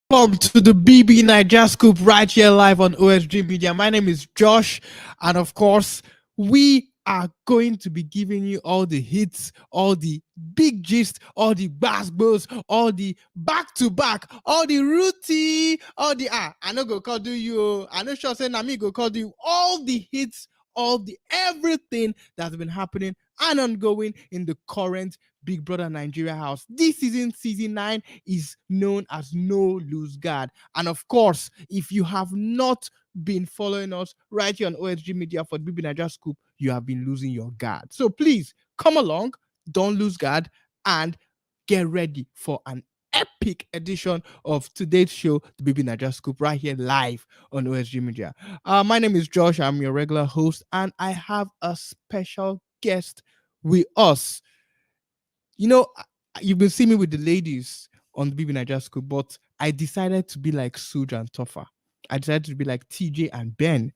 Welcome to the Bbnaija scoop right here live on OSG Media. My name is Josh, and of course, we are going to be giving you all the hits, all the big gist, all the bass, all the back-to-back, all the rooty, all the I know go call do you. I know sure say Nami go call you. All the hits, all the everything that's been happening and ongoing in the current Big Brother Nigeria house. This season 9, is known as No Lose Guard. And of course, if you have not been following us right here on OSG Media for the Bbnaija Scoop, you have been losing your guard. So please come along, don't lose guard, and get ready for an epic edition of today's show, the Bbnaija Scoop, right here live on OSG Media. My name is Josh. I'm your regular host, and I have a special guest with us. You know, you've been seeing me with the ladies on the Bbnaija Scoop, but I decided to be like Sooj and Topher. I decided to be like TJ and Ben.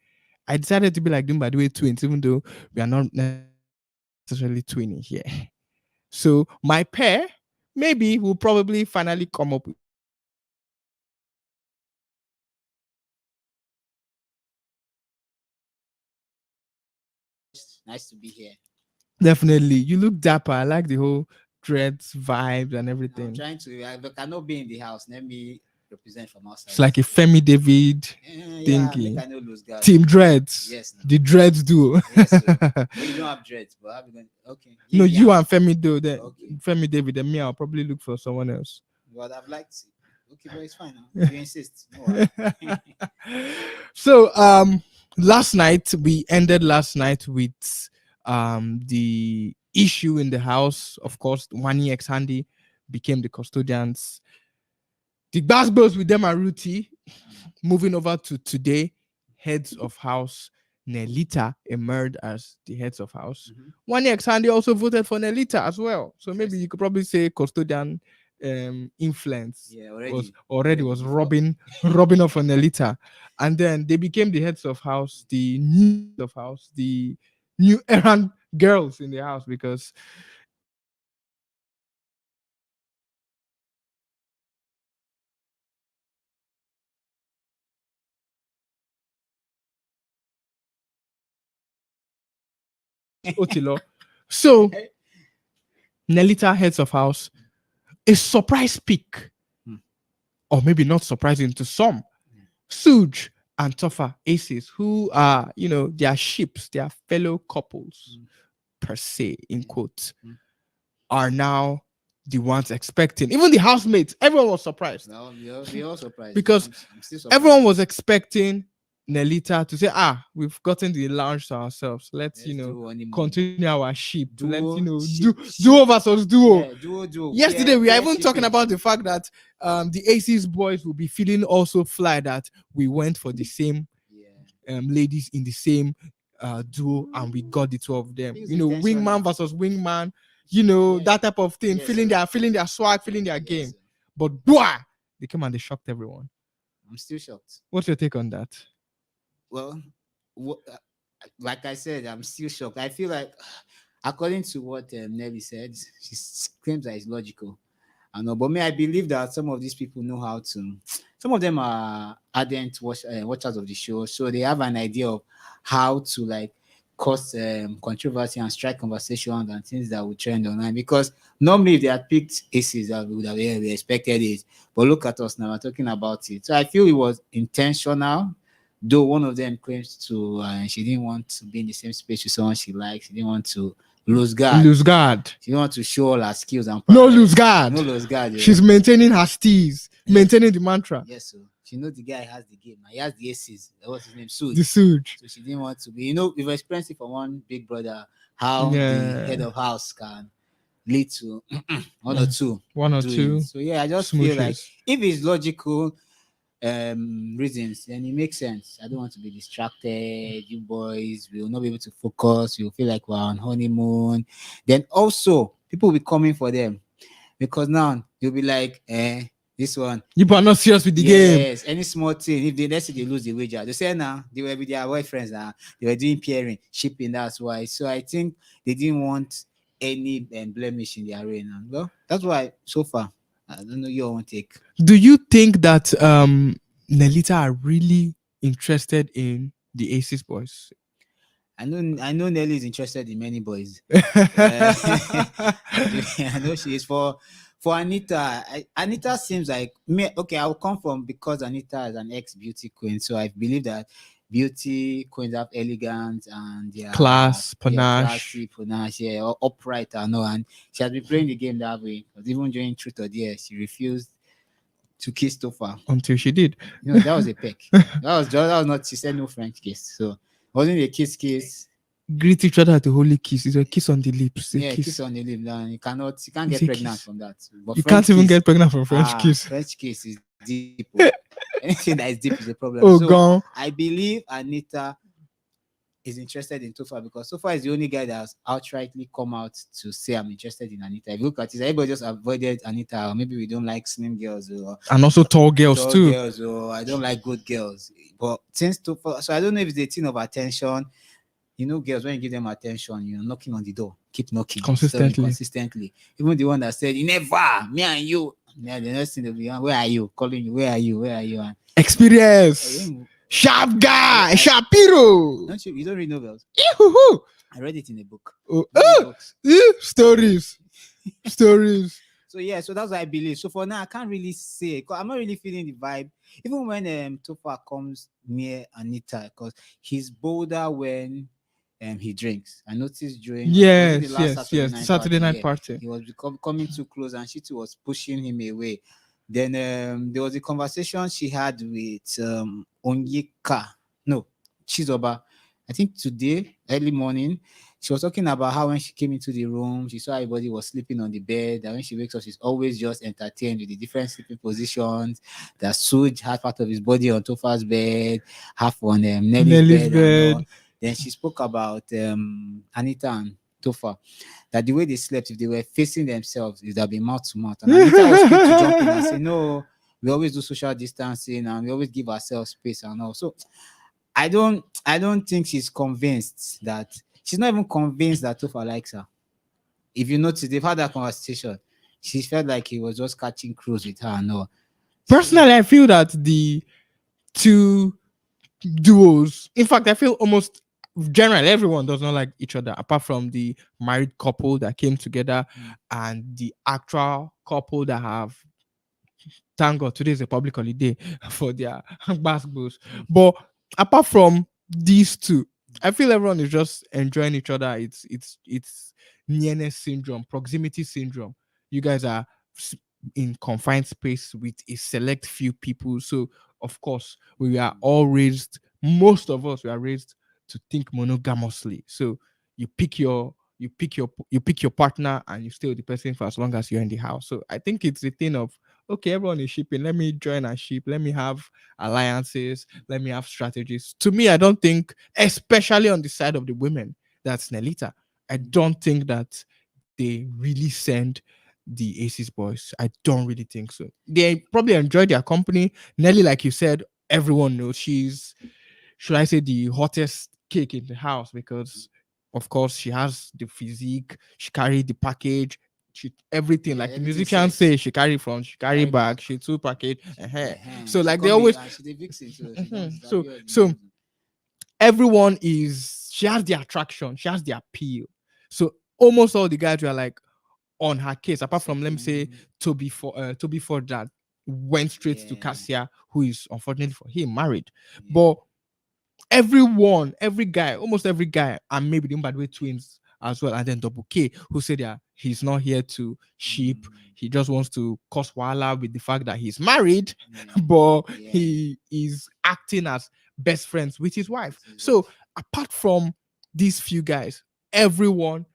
I decided to be like them, by the way, twins, even though we are not necessarily twinning here. So my pair, maybe will probably finally come up with nice to be here. definitely. You look dapper. I like the whole dreads vibes and everything. I'm trying to. I cannot be in the house. Let me represent from outside. It's like a Femi David thingy. I know lose guard. Team Dreads. Yes. No. The Dreads duo. Yes, so. You don't have dreads, but I'm going. Okay. No, you and Femi do that. Okay. Femi David and me, I'll probably look for someone else. But I've liked it. Okay, but it's fine now. You insist. No So last night we ended with the issue in the house. Of course, Wani X Handy became the custodians. The Basbos with them are Ruti. Moving over to today, heads of house. Nelita emerged as the heads of house. Wani X Handy also voted for Nelita as well. So maybe you could probably say custodian influence was rubbing off on Nelita. And then they became the heads of house, the new of house, the new errand girls in the house, because Otilo. So Nelita, heads of house, a surprise pick, or maybe not surprising to some. Sooj and Topher, aces, who are, they are ships, they are fellow couples, per se, in quotes, are now the ones expecting. Even the housemates, everyone was surprised. No, we all surprised. Because I'm still surprised. Everyone was expecting Nelita to say, we've gotten the lounge to ourselves. Let's continue our ship. Let's, duo versus duo. Yeah, duo. Yesterday, we are even talking about the fact that the Aces boys will be feeling also fly that we went for the same ladies in the same duo, and we got the two of them. Wingman versus wingman, that type of thing, feeling their swag, feeling their game. But they came and they shocked everyone. I'm still shocked. What's your take on that? Well, like I said, I'm still shocked. I feel like, according to what Nelly said, she claims that it's logical. I know, but I believe that some of these people know how to some of them are ardent watchers of the show, so they have an idea of how to like cause controversy and strike conversations and things that will trend online. Because normally if they had picked aces, that we would have we expected it. But look at us now, we're talking about it. So I feel it was intentional. Though one of them claims to she didn't want to be in the same space with someone she likes. She didn't want to lose guard. Lose guard. She didn't want to show all her skills and No prowess. lose guard. No lose guard. Yeah. She's maintaining her steez, maintaining the mantra. Yes, so she knows the guy has the game. He has the aces. What's his name? Sooj. The Sooj. So she didn't want to be. We've experienced it from one big brother how the head of house can lead to one or two. One or two. So yeah, I just feel like if it's logical reasons, then it makes sense. I don't want to be distracted. You boys will not be able to focus. You'll feel like we're on honeymoon. Then also people will be coming for them because now you'll be like, this one. You are not serious with the game. Yes, any small thing. If let's say they lose the wager, they say now they were with their boyfriends now. They were doing pairing, shipping. That's why. So I think they didn't want any blemish in their arena. Well, that's why so far. I don't know your own take. Do you think that Nelita are really interested in the Aces boys? I know Nelly is interested in many boys. I know she is for Anita. Anita seems like me. Okay, I'll come from because Anita is an ex-beauty queen, so I believe that beauty queens have elegance and class, panache, classy, panache, or upright and all. And she has been playing the game that way. Because even during Truth or Dare, she refused to kiss Topher until she did. That was a peck. that was not. She said no French kiss, so it wasn't a kiss. Greet each other at the holy kiss. It's a kiss on the lips. Kiss on the lips. And you can't get pregnant from that. But you can't even get pregnant from French kiss. French kiss is deep. Anything that is deep is a problem. Oh, gone. I believe Anita is interested in Topher because Topher is the only guy that has outrightly come out to say I'm interested in Anita. If you look at it, everybody just avoided Anita, or maybe we don't like slim girls, and also tall girls too. Or I don't like good girls. But since Topher, so I don't know if it's a thing of attention. Girls, when you give them attention, knocking on the door, keep knocking consistently. Even the one that said, "You never, me and you." Yeah, the next thing they'll be, "Where are you?" Calling you, "Where are you? Where are you?" And experience, sharp guy, Shapiro. You don't read novels? I read it in a book. Stories. So yeah, so that's what I believe. So for now, I can't really say because I'm not really feeling the vibe. Even when Topher comes near Anita, because he's bolder when he drinks. I noticed during the Saturday night party. He was coming too close, and she too was pushing him away. Then there was a conversation she had with Chizoba. I think today, early morning, she was talking about how when she came into the room, she saw everybody was sleeping on the bed. And when she wakes up, she's always just entertained with the different sleeping positions. That Sooj had part of his body on Topher's bed, half on Nelly's bed. Then she spoke about Anita and Topher, that the way they slept, if they were facing themselves, it would have been mouth to mouth. And Anita was quick to jump in and say, "No, we always do social distancing and we always give ourselves space and all." So I don't think she's convinced that she's not even convinced that Topher likes her. If you notice, they've had that conversation. She felt like he was just catching cruise with her. No. Personally, I feel that the two duos, in fact, I feel almost generally everyone does not like each other apart from the married couple that came together and the actual couple that have, thank God today is a public holiday for their basketballs. But apart from these two, I feel everyone is just enjoying each other. It's nearness syndrome, proximity syndrome. You guys are in confined space with a select few people. So of course we are all raised, most of us we are raised to think monogamously. So you pick your partner and you stay with the person for as long as you're in the house. So I think it's a thing of, okay, everyone is shipping, let me join a ship, let me have alliances, let me have strategies. To me, I don't think, especially on the side of the women, that's Nelita, I don't think that they really send the Aces boys. I don't really think so. They probably enjoy their company. Nelly, like you said, everyone knows she's, should I say, the hottest cake in the house because of course she has the physique, she carried the package, she everything Yeah, like the everything musician says say she carry front, she carry carry back, back. she two package. So She like they come be always and she the vixen, so she don't so disappear the so news. everyone is she has the attraction, she has the appeal. So almost all the guys were like on her case, apart from let me say Second, Toby for that went straight to yeah, Cassia, who is unfortunately for him married. yeah. But everyone, every guy, almost every guy, and maybe the Mbadwe twins as well, and then Double K, who said that he's not here to sheep, Mm, he just wants to cause wala with the fact that he's married, yeah, but yeah. he is acting as best friends with his wife. With his So wife. apart from these few guys, everyone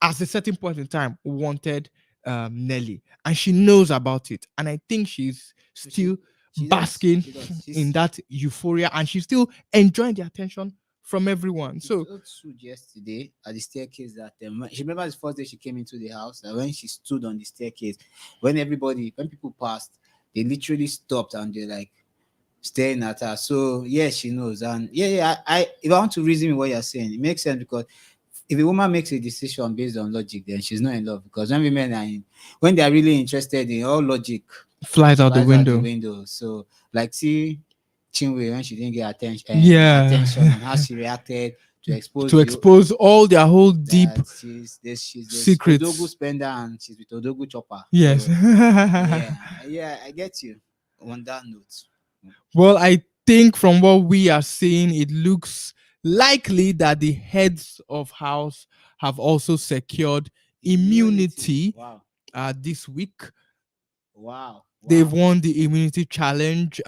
at a certain point in time wanted Nelly, and she knows about it, and I think she's So still she does. basking She does. in She's that euphoria, and she's still enjoying the attention from everyone. she So told Sooj yesterday at the staircase that she remembers the first day she came into the house that when she stood on the staircase, when people passed, they literally stopped and they're like staring at her. So yeah, she knows. And I if I want to reason with what you're saying, it makes sense because if a woman makes a decision based on logic, then she's not in love. Because when women are when they are really interested in all logic, flies out the flies out the window. window. So like see Chinwe when she didn't get Yeah, attention and how she reacted to expose to the expose all their whole deep that she's this Odogu secrets. spender and she's with Odogu chopper. Yes. So yeah, I get you on that note. Well, I think from what we are seeing, it looks likely that the heads of house have also secured Immunity. immunity Wow. this week. Wow. They've Wow. won the immunity challenge.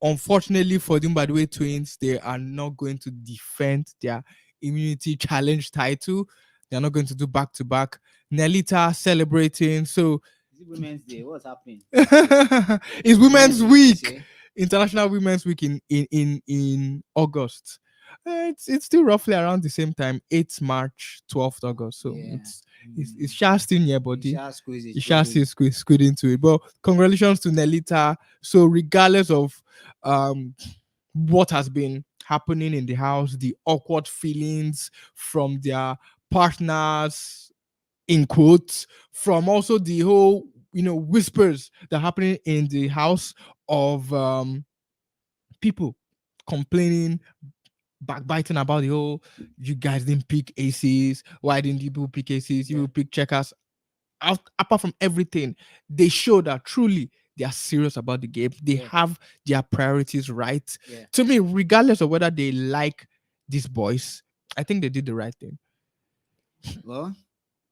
Unfortunately for them, by the way, twins, they are not going to defend their immunity challenge title. They're not going to do back to back. Nelita celebrating. So Is it Women's Day? What's happening? it's Women's Women's Week, you Week, say? International Women's Week in August. It's still roughly around the same time, 8th March, 12th August. So Yeah. it's just still near You body. shall squeeze it, You shall squeeze it. see squid into it. But congratulations to Nelita. So regardless of what has been happening in the house, the awkward feelings from their partners, in quotes, from also the whole whispers that are happening in the house of people complaining, backbiting about the whole you guys didn't pick aces, why didn't you people pick aces, you Yeah. people pick checkers. Apart from everything, they show that truly they are serious about the game. They Yeah. have their priorities right. Yeah. To me, regardless of whether they like these boys, I think they did the right thing. Well,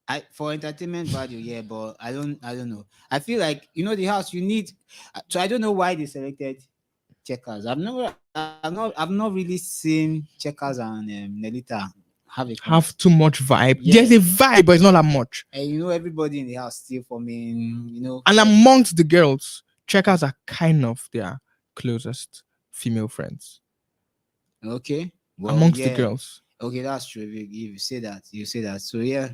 I for entertainment value, yeah, but I don't know. I feel like the house you need. So I don't know why they selected checkers. I've not really seen checkers and Nelita have a Have too much vibe. Yeah, There's a vibe, but it's not that much. and everybody in the house still forming. And amongst the girls, checkers are kind of their closest female friends. Okay, well, Amongst the yeah, girls. okay, that's true. If you say that, you say that. So yeah,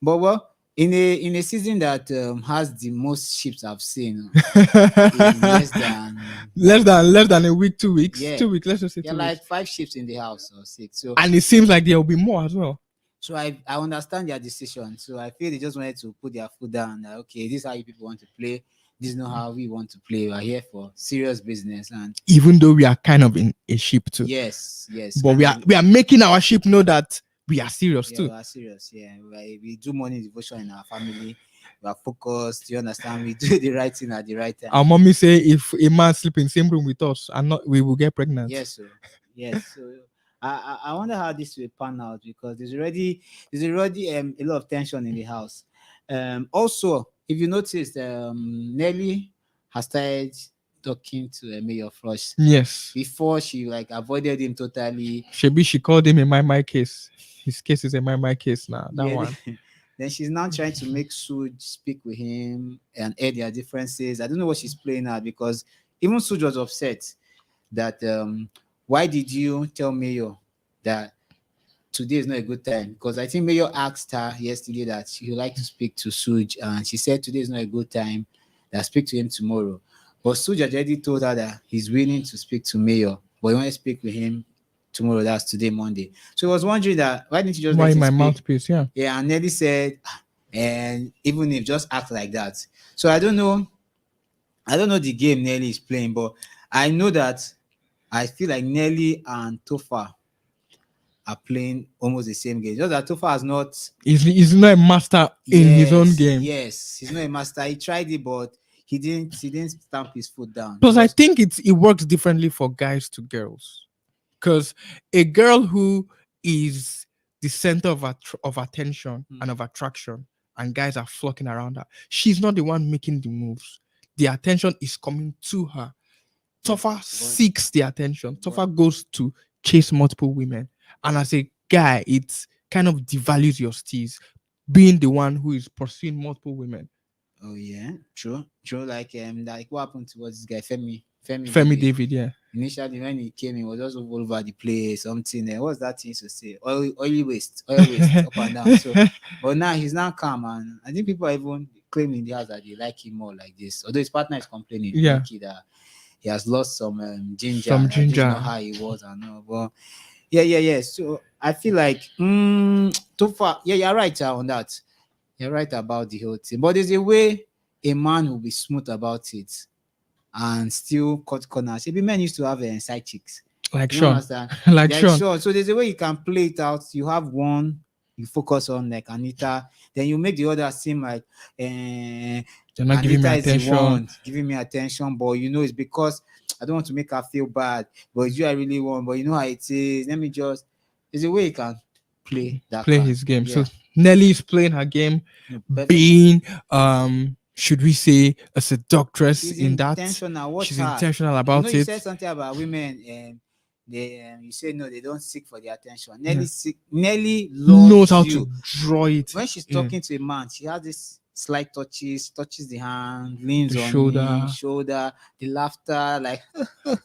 but well, in a season that has the most ships I've seen in less than less than a week, 2 weeks. yeah, 2 weeks. Let's just say there are 2 weeks. like 5 ships in the house or 6. So And it seems like there will be more as well. so I understand their decision. So I feel they just wanted to put their foot down. That, okay, this is how you people want to play. This is not how we want to play. We're here for serious business. And Even though we are kind of in a ship too. yes, But we are making our ship know that we are serious yeah, too. we are serious. Yeah, we do morning devotion in our family. We are focused. You understand? We do the right thing at the right time. Our mommy say if a man sleep in the same room with us and not we will get pregnant. Yes, so yes. So I wonder how this will pan out because there's already a lot of tension in the house. Also, if you noticed, Nelly has started talking to Mayor Flush. Yes. Before she like avoided him totally. She called him a my case. His case is a my case now. That Yeah, one. then she's now trying to make Sooj speak with him and air their differences. I don't know what she's playing at because even Sooj was upset that why did you tell Mayor that today is not a good time? Because I think Mayor asked her yesterday that she would like to speak to Sooj and she said today is not a good time, that speak to him tomorrow. But Sooj had already told her that he's willing to speak to Mayor, but he want to speak with him tomorrow. That's today, Monday. So I was wondering that why didn't you just Why let him my speak? mouthpiece? Yeah. Yeah, and Nelly said and even if just act like that. So I don't know the game Nelly is playing, but I know that I feel like Nelly and Topher are playing almost the same game. Just that Topher has not. He's not a master in his own game. Yes, he's not a master. He tried it, but he didn't stamp his foot down. Plus, I think it works differently for guys to girls. Because a girl who is the center of attention and of attraction, and guys are flocking around her, she's not the one making the moves. The attention is coming to her. Topher seeks the attention. Topher goes to chase multiple women. And as a guy, it kind of devalues your steez, being the one who is pursuing multiple women. Oh yeah, true. Like what happened to this guy, Femi David, yeah. Initially, when he came, he was just all over the place, something. What's that thing to say? Oily waste, up and down. So, but now he's now calm, and I think people are even claiming in the house that they like him more like this. Although his partner is complaining, that he has lost some ginger. Some ginger. Not how he was, I know. But yeah. So I feel like Topher. Yeah, you're right on that. You're right about the whole thing. But there's a way a man will be smooth about it and still cut corners. Maybe men used to have side chicks. Like Sean. Like Sean. So there's a way you can play it out. You have one, you focus on like Anita, then you make the other seem like they're not giving me attention. Giving me attention, but it's because I don't want to make her feel bad. But it's you I really want, but you know how it is. Let me just. There's a way you can play his game. Yeah. So Nelly is playing her game, being should we say a seductress in that. She's intentional about it. You said something about women and you say no, they don't seek for the attention. Nelly knows how to draw it. When she's talking to a man, she has this slight touches the hand, leans the on shoulder, the laughter, like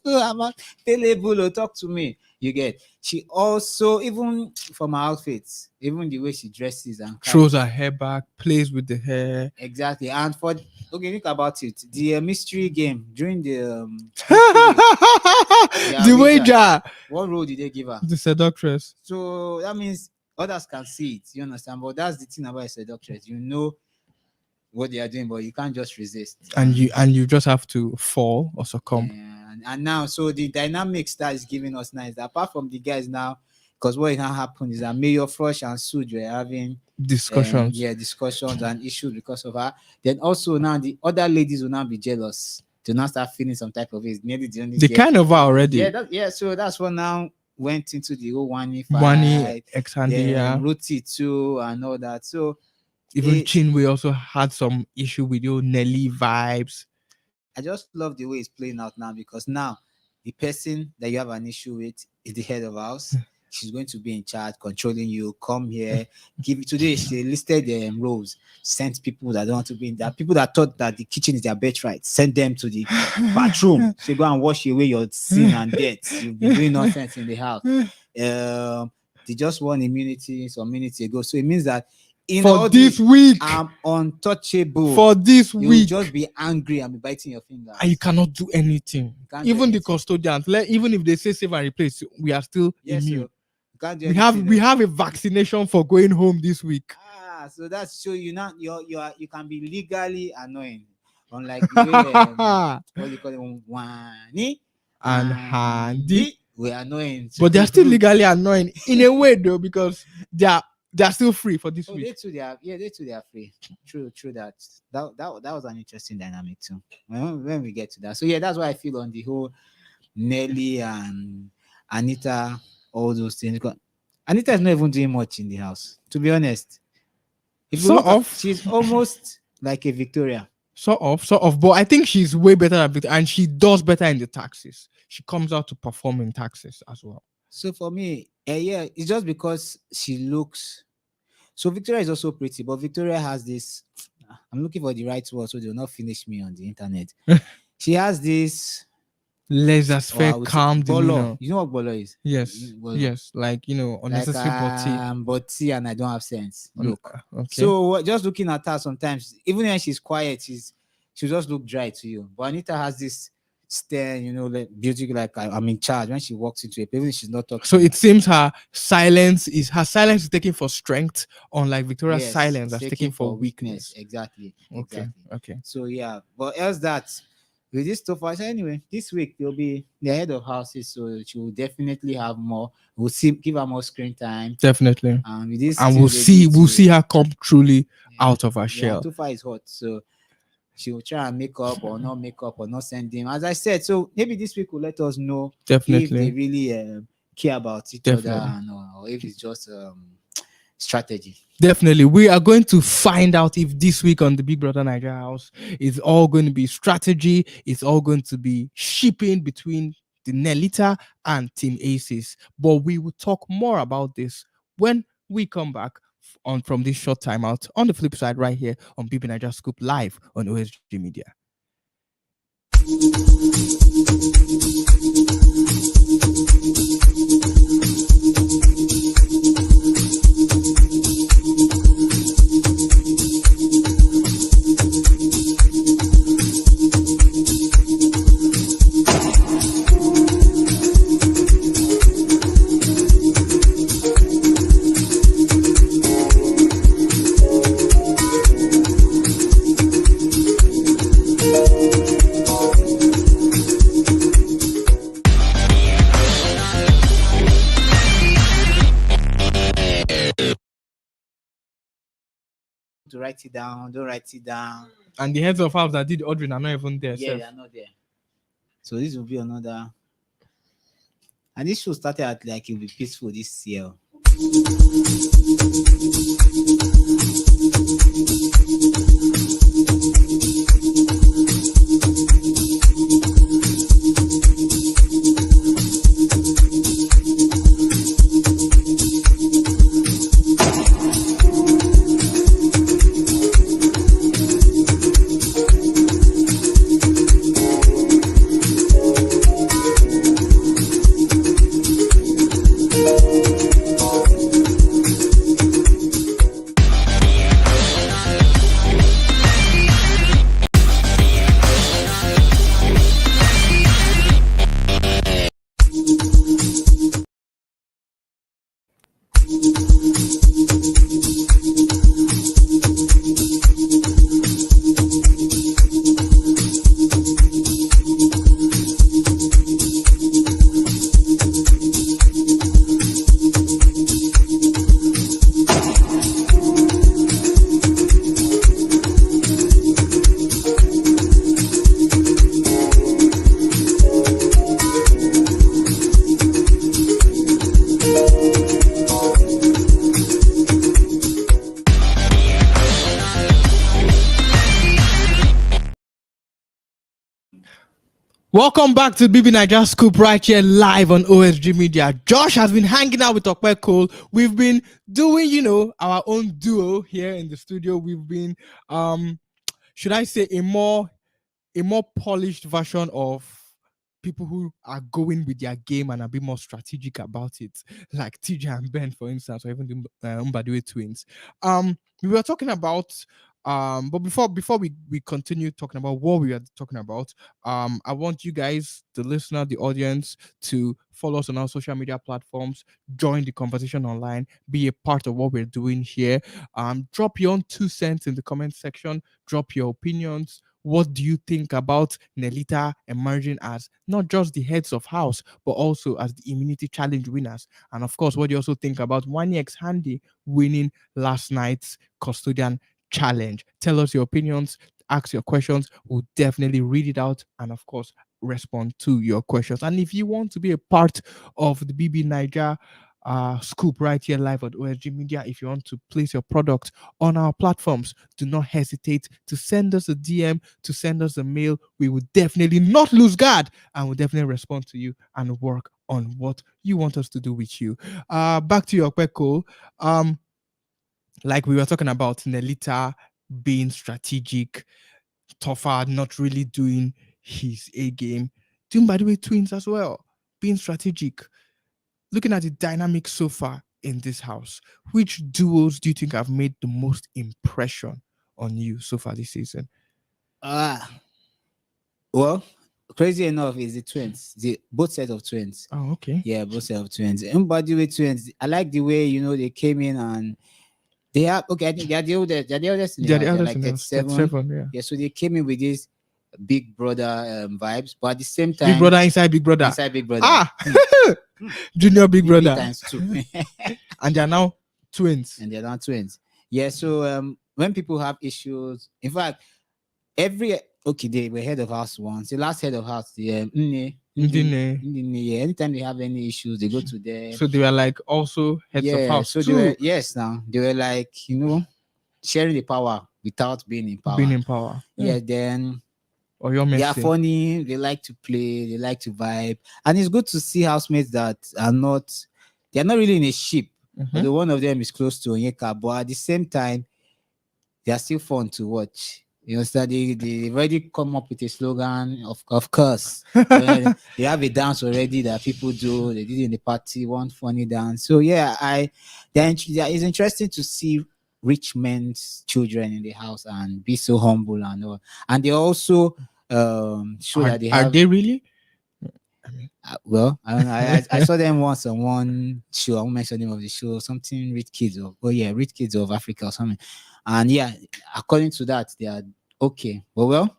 I'm available, talk to me. You get. She also, even from her outfits, even the way she dresses and throws her hair back, plays with the hair. Exactly. And think about it. The mystery game during the the wager. What role did they give her? The seductress. So that means others can see it. You understand? But that's the thing about a seductress. You know what they are doing, but you can't just resist. And you just have to fall or succumb. Yeah. And now, so the dynamics that is giving us now is that apart from the guys now, because what now happened is that Mayor Frosh and Sooj were having discussions. Discussions and issues because of her. Then also now the other ladies will now be jealous to now start feeling some type of it. Nearly the only they kind of are already. So that's what now went into the whole Wani ex-Handia, Ruti too, and all that. So even Chinwe also had some issue with your Nelly vibes. I just love the way it's playing out now because now the person that you have an issue with is the head of house. She's going to be in charge, controlling you. Come here, give it today. She listed roles, sent people that don't want to be in there. People that thought that the kitchen is their birthright, send them to the bathroom. So go and wash away your sin and debt. You've been doing nonsense in the house. They just won immunity some minutes ago. So it means that for this week, I'm untouchable. For this week, you'll just be angry and be biting your fingers. And you cannot do anything. Even the custodians, even if they say save and replace, we are still immune. We have a vaccination for going home this week. So that's so you can be legally annoying. Unlike the way what you call it, Wani and Handy. We're annoying. But they're still legally annoying in a way though, because they're still free for this week. They are free. True that was an interesting dynamic too. When we get to that. So yeah, that's why I feel on the whole Nelly and Anita, all those things. Anita is not even doing much in the house, to be honest. She's almost like a Victoria. Sort of, but I think she's way better at Victoria, and she does better in the taxes. She comes out to perform in taxes as well. So for me, it's just because she looks. So Victoria is also pretty, but Victoria has this. I'm looking for the right word, so they'll not finish me on the internet. She has this laissez-faire, calm demeanor. You know what bolo is? Yes, yes, like unnecessary botti, and I don't have sense. Look, okay. So just looking at her sometimes, even when she's quiet, she'll just look dry to you. But Anita has this stern, like beauty, like I'm in charge. When she walks into it, even if she's not So talking. it seems her silence is taken for strength, unlike Victoria's Yes, silence it's that's taken taken for for weakness. weakness. Exactly, Okay, exactly. okay. So yeah, but else that with this stuff, I said anyway, this week they'll be the head of houses, so she will definitely have more. We'll see, give her more screen time. Definitely. And with this And thing we'll they did see to, her come truly yeah, out of her yeah, shell. Topher is hot, so she will try and make up or not send him. As I said, so maybe this week will let us know if they Definitely. really care about each other, Definitely. and or if it's just strategy. Definitely. We are going to find out if this week on the Big Brother Naija house is all going to be strategy, it's all going to be shipping between the Nelita and Team Aces. But we will talk more about this when we come back on from this short time out on the flip side right here on Bbnaija Scoop live on OSG Media. To write it down, don't write it down. And the heads of house that did Audrey are not even there. Yeah, they are not there. So this will be another. And this show started at like it'll be peaceful this year. Welcome back to Bbnaija Scoop right here live on OSG Media. Josh has been hanging out with Topher Cole. We've been doing, our own duo here in the studio. We've been, should I say, a more polished version of people who are going with their game and a bit more strategic about it, like TJ and Ben, for instance, or even the Mbadiwe twins. We were talking about but before we continue talking about what we are talking about, I want you guys, the listener, the audience, to follow us on our social media platforms, join the conversation online, be a part of what we're doing here. Drop your own 2 cents in the comment section, drop your opinions. What do you think about Nelita emerging as not just the heads of house, but also as the immunity challenge winners? And of course, what do you also think about Wani X Handy winning last night's custodian challenge? Tell us your opinions, ask your questions. We'll definitely read it out and, of course, respond to your questions. And if you want to be a part of the Bbnaija scoop right here live at OSG Media, if you want to place your product on our platforms, do not hesitate to send us a DM, to send us a mail. We will definitely not lose guard and we'll definitely respond to you and work on what you want us to do with you. Back to your Peko. Like we were talking about Nelita being strategic, Topher not really doing his A game. Doing, by the way, twins as well, being strategic. Looking at the dynamic so far in this house, which duos do you think have made the most impression on you so far this season? Ah, well, crazy enough is the twins, the both set of twins. Oh, okay. Yeah, both set of twins. And by the way, twins, I like the way they came in and they have okay. I think they're the oldest in the They're the house. They're eldest like in the house. 37. 37, yeah. Yeah, so they came in with this big brother vibes, but at the same time, Big brother inside big brother. inside big brother. Ah, junior big brother. times two. And they're now twins. And they're not twins. Yeah, so when people have issues, in fact, they were head of house once. The last head of house, the Ndine. yeah, anytime they have any issues, they go to them. So they were like also heads of house so too. they were like, sharing the power without being in power. Being in power. Yeah, then Or your they are funny, they like to play, they like to vibe. And it's good to see housemates that they're not really in a ship. Although one of them is close to Onyeka, but at the same time, they are still fun to watch. So they've already come up with a slogan, of course. They have a dance already that people do. They did it in the party, one funny dance. So yeah, it's interesting to see rich men's children in the house and be so humble and all. And they also show that they have. Are they really? Well, I don't know. I saw them once on one show. I won't mention the name of the show. Something Rich Kids of Africa or something. And yeah, according to that, they are okay. Well,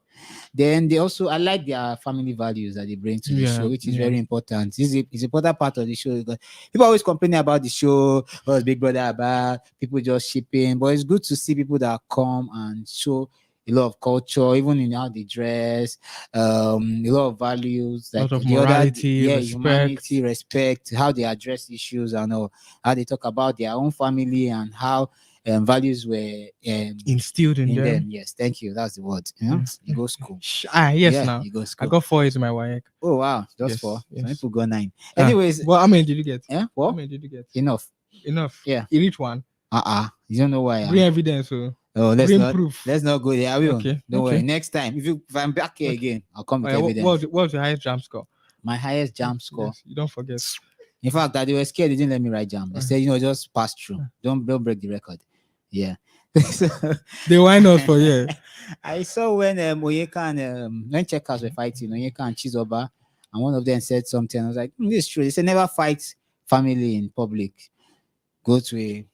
then they also, I like their family values that they bring to the show, which is very important. It's an important part of the show because people always complaining about the show. What's Big Brother about? People just shipping, but it's good to see people that come and show a lot of culture, even in how they dress, a lot of values, like a lot of morality, respect. Humanity, respect, how they address issues and how they talk about their own family and how values were instilled in them. Yes, thank you. That's the word. You go school. Now you go school. I got 4 years in my WAEC. Oh wow, just 4. Yes. Some people got 9. Anyways, well, how many did you get? Yeah, how many did you get? Enough. Yeah, you reach one. You don't know why. Bring evidence. Let's not go there. I will. Okay. Don't worry. Next time, if I'm back here again, I'll come with evidence. What's your highest jam score? My highest jam score. Yes, you don't forget. In fact, that they were scared. They didn't let me write jam. They said, just pass through. Don't break the record. Yeah. They wind us for I saw when Onyeka and when checkers were fighting, Onyeka and Chizoba, and one of them said something. I was like, this is true. They said never fight family in public. Go to a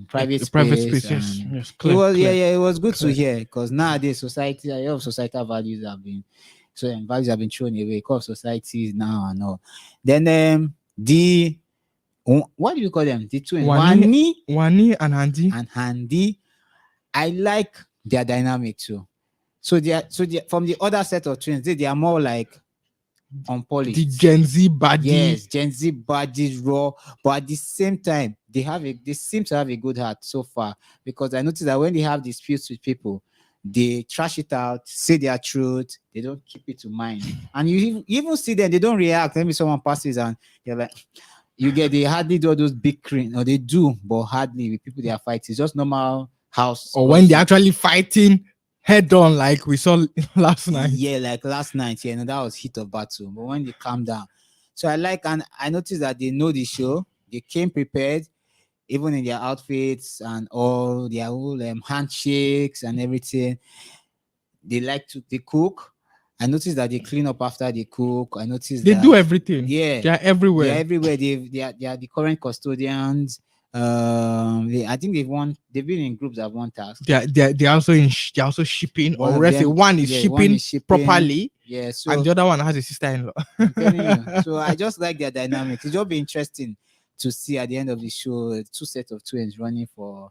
private space. Yes, it was good to hear because nowadays society, a lot of societal values have been thrown away because society now and all. Then what do you call them? The twins, Wani and Handy. I like their dynamic too. So they are from the other set of twins. They are more like unpolished. The Gen Z body. Yes, Gen Z bodies raw, but at the same time, they seem to have a good heart so far because I noticed that when they have disputes with people, they trash it out, say their truth, they don't keep it to mind. And you even see them, they don't react. Maybe someone passes and they're like, they hardly do all those big crin, or they do, but hardly with people they are fighting. It's just normal house. Or when they're actually fighting head on, like we saw last night. Yeah, like last night. Yeah, that was heat of battle. But when they calm down. So and I noticed that they know the show. They came prepared, even in their outfits and all their whole handshakes and everything. They cook. I noticed that they clean up after they cook. I noticed they do everything. Yeah, they are everywhere. They're everywhere. They are the current custodians. I think they've been in groups that have won tasks. They're also shipping, or one is shipping properly. Yeah, and the other one has a sister-in-law. So I just like their dynamics. It'll be interesting to see at the end of the show 2 sets of twins running for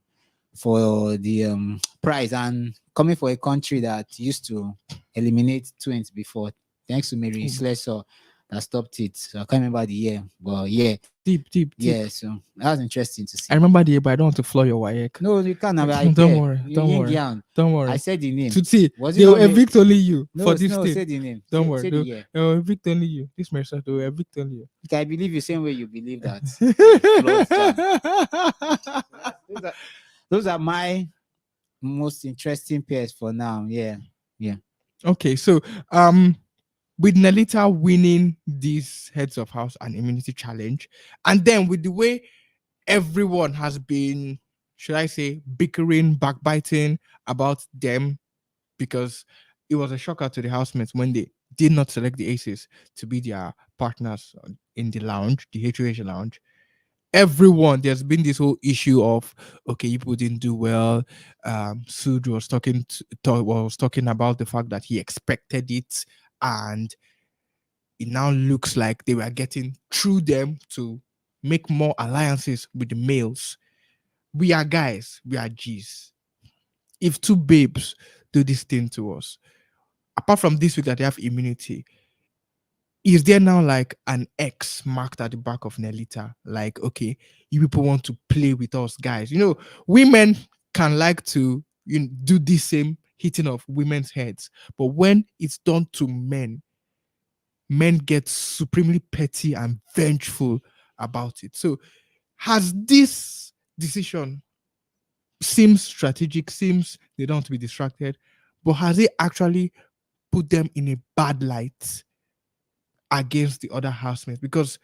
the prize and coming for a country that used to eliminate twins before. Thanks to Mary Slessor that stopped it. So I can't remember the year, but yeah. Deep. Yeah, so that was interesting to see. I remember the year, but I don't want to floor your WAEC. No, you can't. Don't worry. I said the name. To see, they will evict only you for this thing. Say the name. Don't worry. They will evict only you. This message, they will evict only you. I believe you same way you believe that. Those are my most interesting pairs for now. Yeah. Okay, so with Nelita winning this heads of house and immunity challenge, and then with the way everyone has been, should I say, bickering, backbiting about them, because it was a shocker to the housemates when they did not select the aces to be their partners in the lounge, the HOH lounge. Everyone, there's been this whole issue of, okay, you people didn't do well. Sooj was talking about the fact that he expected it, and it now looks like they were getting through them to make more alliances with the males. We are guys, we are G's. If two babes do this thing to us, apart from this week that they have immunity, is there now like an X marked at the back of Nelita? Like, okay, you people want to play with us, guys. Women can like to do the same hitting of women's heads, but when it's done to men, men get supremely petty and vengeful about it. So, has this decision seems strategic, seems they don't want to be distracted, but has it actually put them in a bad light against the other housemates? Because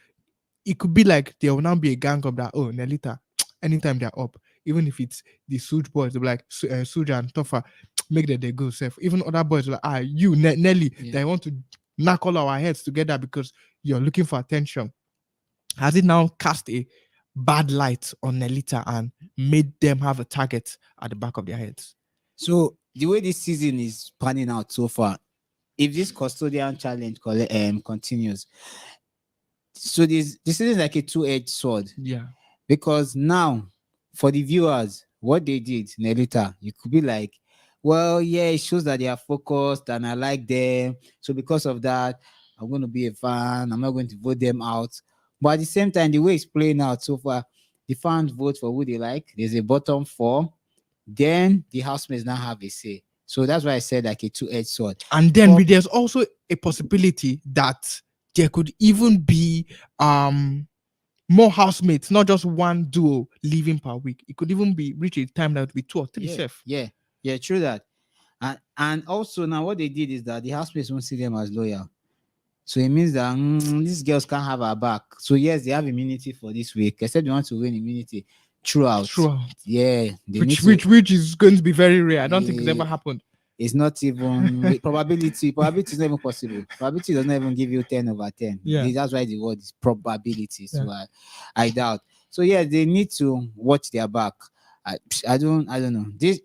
it could be like there will now be a gang up that, oh, Nelita, anytime they're up, even if it's the Sooj boys, they'll be like, Sooj and Topher, make that they go safe. Even other boys will like, you, Nelly, they want to knock all our heads together because you're looking for attention. Has it now cast a bad light on Nelita and made them have a target at the back of their heads? So the way this season is panning out so far, if this custodian challenge continues, so this is like a two-edged sword. Yeah. Because now, for the viewers, what they did, Nelita, you could be like, well, yeah, it shows that they are focused and I like them. So because of that, I'm going to be a fan. I'm not going to vote them out. But at the same time, the way it's playing out so far, the fans vote for who they like. There's a bottom four. Then the housemates now have a say. So that's why I said like a two-edged sword. And then there's also a possibility that there could even be more housemates, not just one duo leaving per week. It could even be reach a time that would be 2 or 3 safe. Yeah, true that. And also now what they did is that the housemates won't see them as loyal. So it means that these girls can't have our back. So yes, they have immunity for this week. Except they want to win immunity throughout. Yeah. Which is going to be very rare. I don't think it's ever happened. It's not even probability. Probability is not even possible. Probability does not even give you 10 over 10. Yeah. That's why the word is probability. So I doubt. So yeah, they need to watch their back. I don't know. This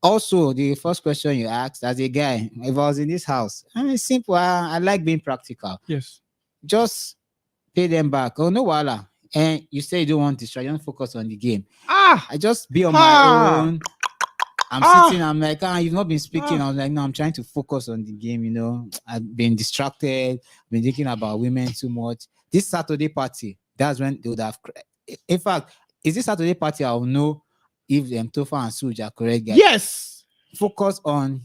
also the first question you asked as a guy, if I was in this house, I mean simple. I like being practical. Yes. Just pay them back. Oh no, wala. And you say you don't want to try, you don't focus on the game. I just be on my own. I'm sitting, I'm like, you've not been speaking. I was like, no, I'm trying to focus on the game, I've been distracted, been thinking about women too much. This Saturday party, that's when they would have. In fact, is this Saturday party, I'll know if Topher and Sooj are correct guys. Yes. Focus on.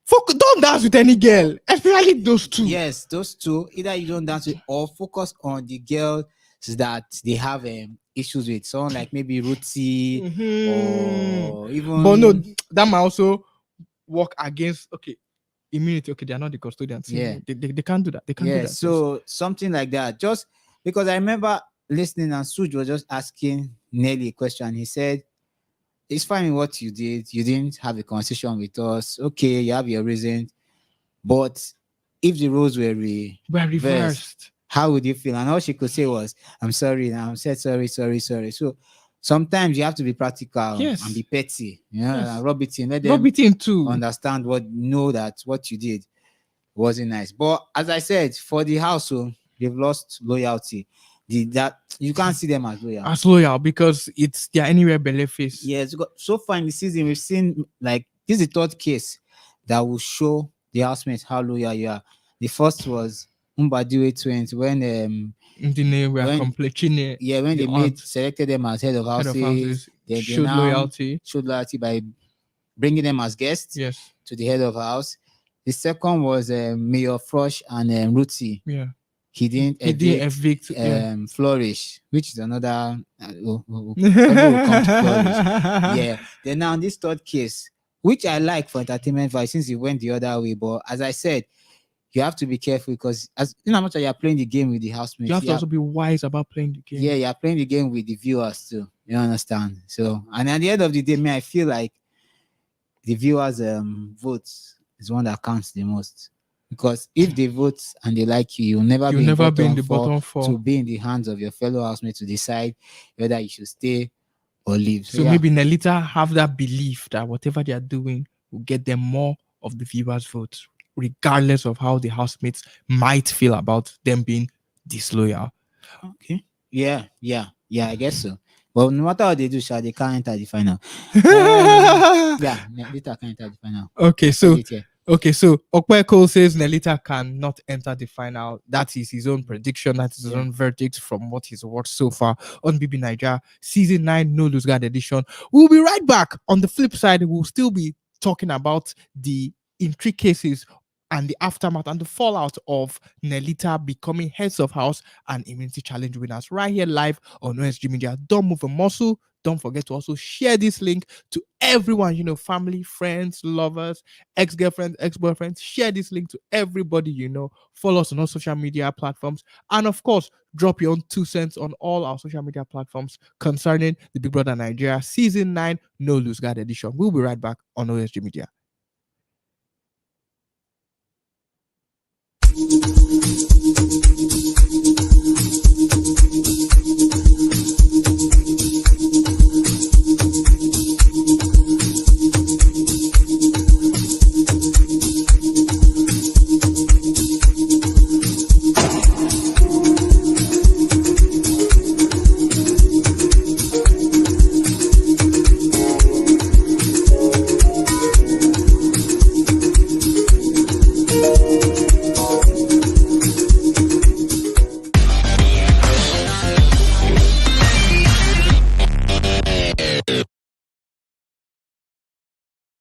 Don't dance with any girl, especially those two. Yes, those two. Either you don't dance with or focus on the girl that they have issues with. Someone like maybe Ruthie or even. But no, that might also work against immunity. Okay, they are not the custodians. Yeah, they can't do that. They can't do that. So something like that. Just because I remember listening and Sooj was just asking Nelly a question. He said, "It's fine what you did. You didn't have a conversation with us. Okay, you have your reasons. But if the roles were reversed, how would you feel?" And all she could say was, "I'm sorry. I'm said sorry. So sometimes you have to be practical and be petty. Rub it in. Let them too. Understand know that what you did wasn't nice. But as I said, for the household, they've lost loyalty. That you can't see them as loyal because they're anywhere belly face. Yes, so far in the season we've seen like this is the third case that will show the housemates how loyal you are. The first was Mbadiwe 20 when they selected them as head of houses. They showed loyalty by bringing them as guests to the head of house. The second was Mayor Frosh and Ruthie. Yeah. He didn't evict Flourish, which is another we'll come to Flourish. Yeah. Then now this third case, which I like for entertainment value since it went the other way, but as I said, you have to be careful because as how much you're playing the game with the housemates, you have to also be wise about playing the game. Yeah, you're playing the game with the viewers too. You understand? So, and at the end of the day, I feel like the viewers' votes is one that counts the most. Because if they vote and they like you, you'll never You'll be in never be in bottom the four bottom four. to be in the hands of your fellow housemates to decide whether you should stay or leave. So So yeah, maybe Nelita have that belief that whatever they are doing will get them more of the viewers' votes, regardless of how the housemates might feel about them being disloyal. okay, yeah, I guess so. But no matter how they do, they can't enter the final. Yeah, later can't enter the final. Okay, I said so it here. Okwe Cole says Nelita cannot enter the final. That is his own prediction. That is his Yeah. own verdict from what he's watched so far on Bbnaija season 9 No Lose Guard edition. We'll be right back. On the flip side, we'll still be talking about the intricacies and the aftermath and the fallout of Nelita becoming heads of house and immunity challenge winners right here live on OSG Media. Don't move a muscle. Don't forget to also share this link to everyone, family, friends, lovers, ex-girlfriends, ex-boyfriends. Share this link to everybody you know. Follow us on all social media platforms. And of course, drop your own 2 cents on all our social media platforms concerning the Big Brother Nigeria Season 9 No Lose Guard edition. We'll be right back on OSG Media.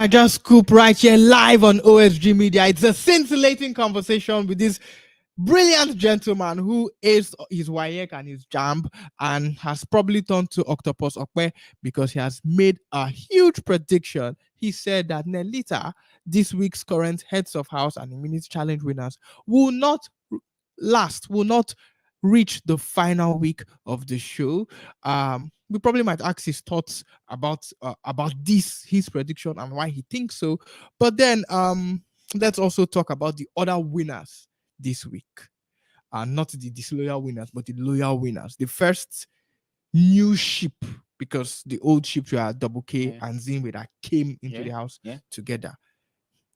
I just scoop right here live on OSG Media. It's a scintillating conversation with this brilliant gentleman who aced his WAEC and his JAMB and has probably turned to Octopus Okwe because he has made a huge prediction. He said that Nelita, this week's current heads of house and immunity challenge winners, will not reach the final week of the show. We probably might ask his thoughts about this, his prediction, and why he thinks so. But then let's also talk about the other winners this week. Not the disloyal winners, but the loyal winners. The first new ship, because the old ships were Double K and Zinwe that came into the house together.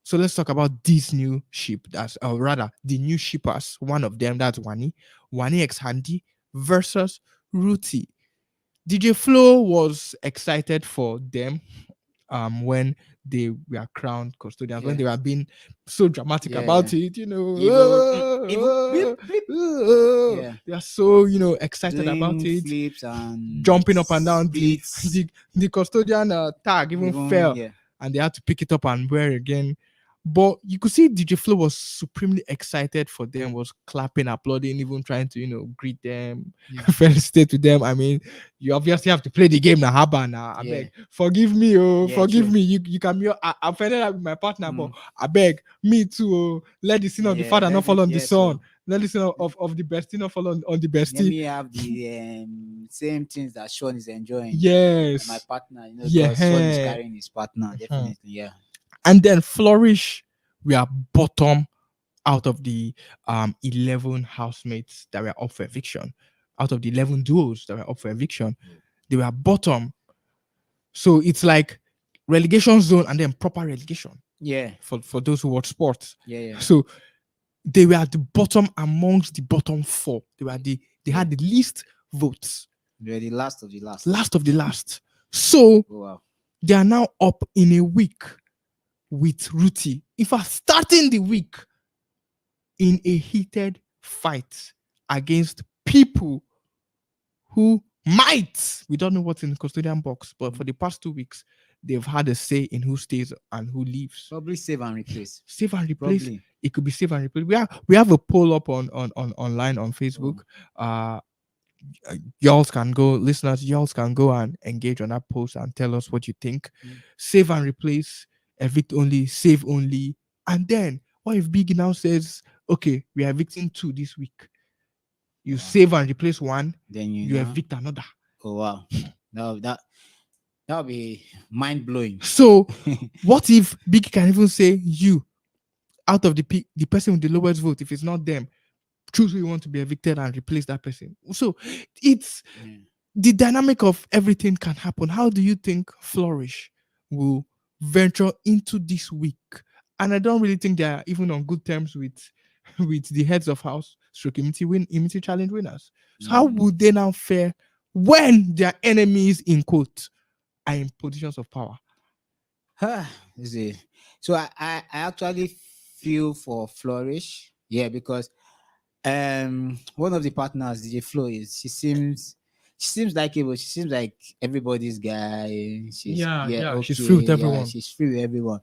So let's talk about this new ship. That's rather the new shippers. One of them, that's Wani X Handy versus Ruti. DJ Flo was excited for them when they were crowned custodians, when they were being so dramatic about it, they are so excited doing about it, flips and jumping up and down. Splits. The custodian tag even fell, and they had to pick it up and wear again. But you could see DJ Flo was supremely excited for them, was clapping, applauding, even trying to, greet them, felicitate with them. I mean, you obviously have to play the game now. Haba now. I beg, forgive me, forgive me. You can be. I offended with my partner, but I beg me too. Let the sin of the father not fall on the son. Let the sin of the bestie not fall on the bestie. Let me have the same things that Sean is enjoying. Yes, my partner, because Sean is carrying his partner, definitely, And then Flourish, we are bottom out of the 11 housemates that were up for eviction. Out of the 11 duos that were up for eviction, they were bottom. So it's like relegation zone and then proper relegation. For those who watch sports. So they were at the bottom amongst the bottom 4. They had the least votes. They were the last of the last. Last of the last. So they are now up in a week with Ruti. In fact, starting the week in a heated fight against people who might, we don't know what's in the custodian box, but for the past 2 weeks, they've had a say in who stays and who leaves. Probably save and replace. Save and replace. Probably. It could be save and replace. We have a poll up on online on Facebook. Y'all can go, listeners, y'all can go and engage on that post and tell us what you think. Save and replace, evict only, save only. And then what if Big now says, okay, we are evicting 2 this week. You save and replace 1, then you evict another. Oh wow. No, that would be mind blowing. So what if Big can even say, you out of the person with the lowest vote, if it's not them, choose who you want to be evicted and replace that person. So it's the dynamic of everything can happen. How do you think Flourish will venture into this week? And I don't really think they are even on good terms with with the heads of house stroke immunity challenge winners. So how would they now fare when their enemies in quote are in positions of power? So I actually feel for Flourish, because one of the partners, DJ Flo, she seems likeable. She seems like everybody's guy. She's okay, she's free with everyone. she's free with everyone.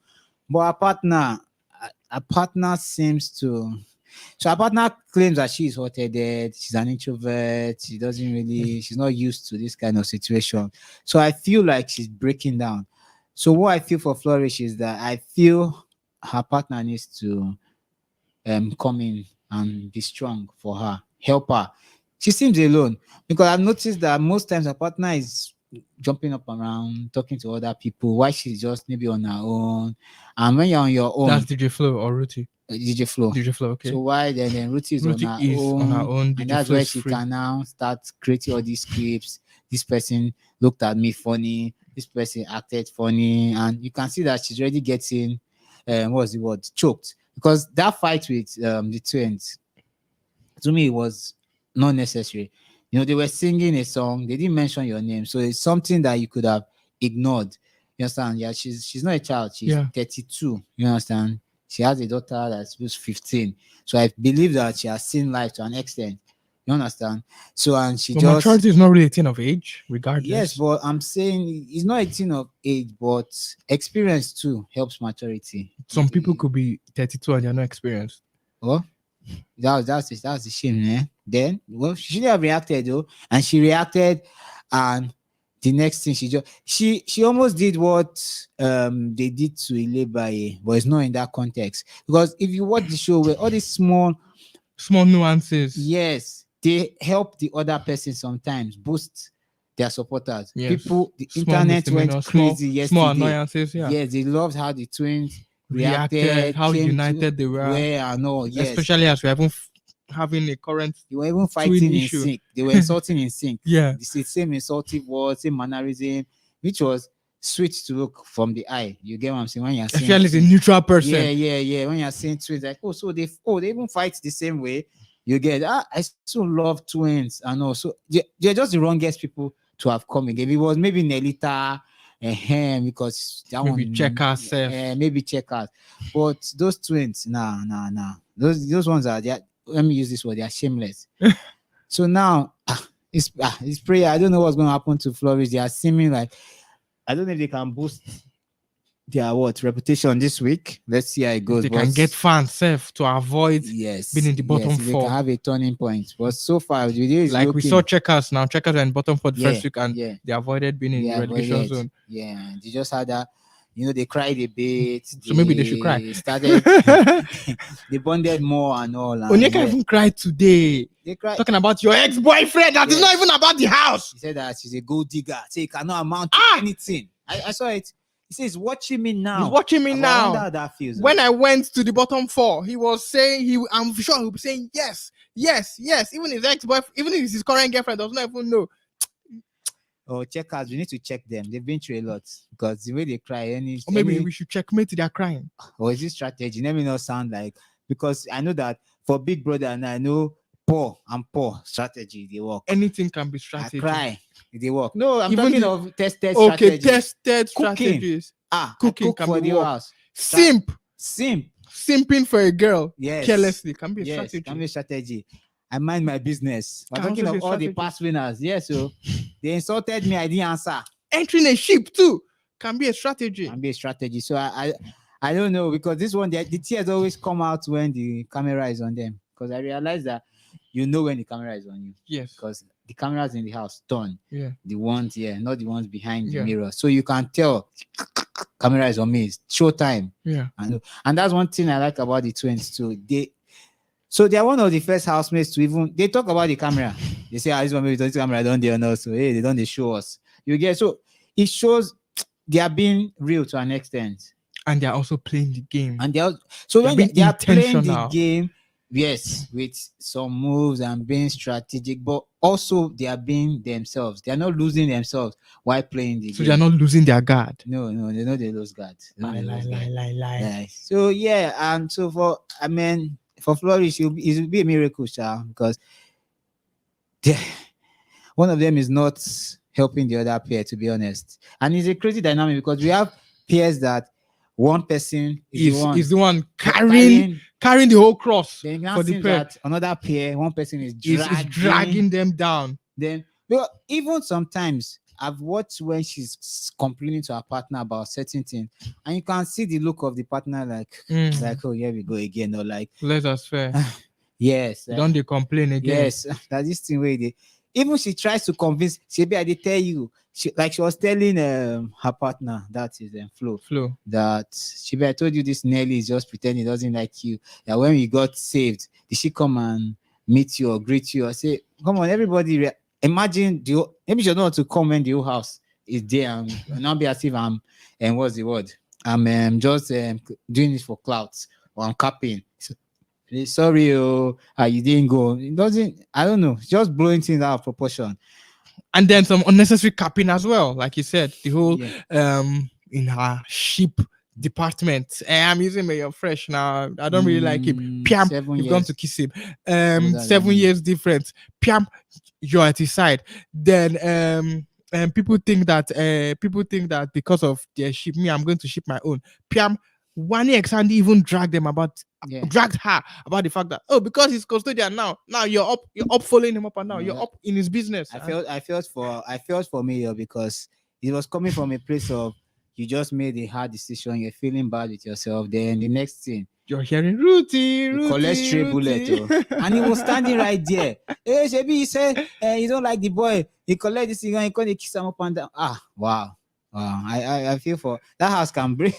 But our partner seems to. So our partner claims that she is hot-headed. She's an introvert. She doesn't really. She's not used to this kind of situation. So I feel like she's breaking down. So what I feel for Flourish is that I feel her partner needs to come in and be strong for her, help her. She seems alone because I've noticed that most times her partner is jumping up around, talking to other people, while she's just maybe on her own. And when you're on your own, that's DJ Flo or Ruti. DJ Flo. Okay. So why then Ruti is on her own, DJ and that's Flo where is she free. can now start creating all these scripts. This person looked at me funny. This person acted funny, and you can see that she's already getting what's the word, choked, because that fight with the twins, to me, it was not necessary. They were singing a song, they didn't mention your name, so it's something that you could have ignored. You understand? Yeah, she's not a child, she's 32. You understand? She has a daughter that's 15. So I believe that she has seen life to an extent. You understand? So and she just maturity is not really a thing of age, regardless. Yes, but I'm saying it's not a thing of age, but experience too helps maturity. Some people could be 32 and they're not experienced. Oh, that's the shame, eh? Then she shouldn't have reacted though, and she reacted, and the next thing she almost did what they did to Bbnaija, but it's not in that context. Because if you watch the show where all these small nuances, yes, they help the other person sometimes boost their supporters. Yes. People, the Small internet went crazy yesterday. Small annoyances, Yes, they loved how the twins reacted, how united they were, and all. Yes, especially as we haven't having a current. They were even fighting in sync. They were insulting in sync. Yeah, the same insultive words, same mannerism, which was sweet to look from the eye. You get what I'm saying? When you're saying, especially as a neutral person. Yeah. When you're saying twins, like so they even fight the same way. You get I so love twins and also they're just the wrongest people to have come again. It was maybe Nelita, because that maybe one checkers, maybe checkers, but those twins, nah. Those ones are there. Let me use this word. They are shameless. So now it's prayer. I don't know what's going to happen to Flourish. They are seeming like I don't know if they can boost their reputation this week. Let's see how it goes. They can get fans safe to avoid being in the bottom four. They can have a turning point. But so far, the video is like we saw checkers now. Checkers are in bottom for the first week, and they avoided being in the relegation zone. Yeah, they just had that. They cried a bit. So maybe they should cry. Started. They bonded more and all. Onyeka even cried today. They cried talking about your ex-boyfriend. That is not even about the house. He said that she's a gold digger. Say it cannot amount to anything. I saw it. He says, watching me now. He's watching me now. I wonder how that feels. When I went to the bottom four, he was saying I'm sure he'll be saying yes. Even his ex-boyfriend, even if it's his current girlfriend, does not even know. Oh, checkers, we need to check them. They've been through a lot because the way they cry, or maybe we should checkmate their crying. Or is this strategy? Let me not sound like, because I know that for Big Brother and I know poor strategy, they work. Anything can be strategy. I cry, they work. No, I'm talking of tested strategy. Okay, tested strategies. Cooking can for be the house. Simping for a girl carelessly can be a strategy. Can be a strategy. I mind my business. I'm talking of all the past winners. Yes, so they insulted me. I didn't answer. Entering a ship too can be a strategy. So I don't know, because this one the tears always come out when the camera is on them. Because I realize that when the camera is on you. Yes. Because the cameras in the house turn. Yeah. The ones not the ones behind the mirror. So you can tell camera is on me. It's showtime. Yeah. And that's one thing I like about the twins too. They are one of the first housemates to they talk about the camera. They say, this one maybe the camera don't they know. So they don't show us. You get, so it shows they are being real to an extent. And they're also playing the game. And so They're when being they are playing the intentional. game, yes, with some moves and being strategic, but also they are being themselves. They are not losing themselves while playing the So game. they're not losing their guard. No, they know they lose guard. Lie. So yeah, and so for Flourish, it will be a miracle, child, because one of them is not helping the other pair, to be honest. And it's a crazy dynamic because we have pairs that one person is the one carrying the whole cross then for the pair. that another pair, one person is dragging them down. Then, well, even sometimes I've watched when she's complaining to her partner about certain things, and you can see the look of the partner like, oh, here we go again, or like, let us fair. Yes. Don't they complain again? Yes, that this thing where they even she tries to convince. I did tell you. She was telling her partner, that is Flo, that I told you this Nelly is just pretending he doesn't like you. That when we got saved, did she come and meet you or greet you? I say, come on, everybody, imagine maybe you don't want to come when the whole house is there and not be as if I'm what's the word? I'm just doing it for clouds or I'm capping. So, sorry, you didn't go. It doesn't. I don't know. Just blowing things out of proportion. And then some unnecessary capping as well, like you said, the whole in her ship department. I'm using Mayor Fresh now. I don't really like him. Piam, you've gone to kiss him. 7 years difference. Piam, you're at his side. Then people think that because of their ship, I'm going to ship my own. Piam, Wani Exandi even dragged her about the fact that because he's custodian now you're up following him up, and now you're up in his business. I felt for me because it was coming from a place of you just made a hard decision, you're feeling bad with yourself, then the next thing you're hearing Ruthie, collect stray bullet, and he was standing right there. Hey, Shebi, he said you don't like the boy, he collect this thing and he couldn't kiss him up and down. Wow. I feel for that house can bring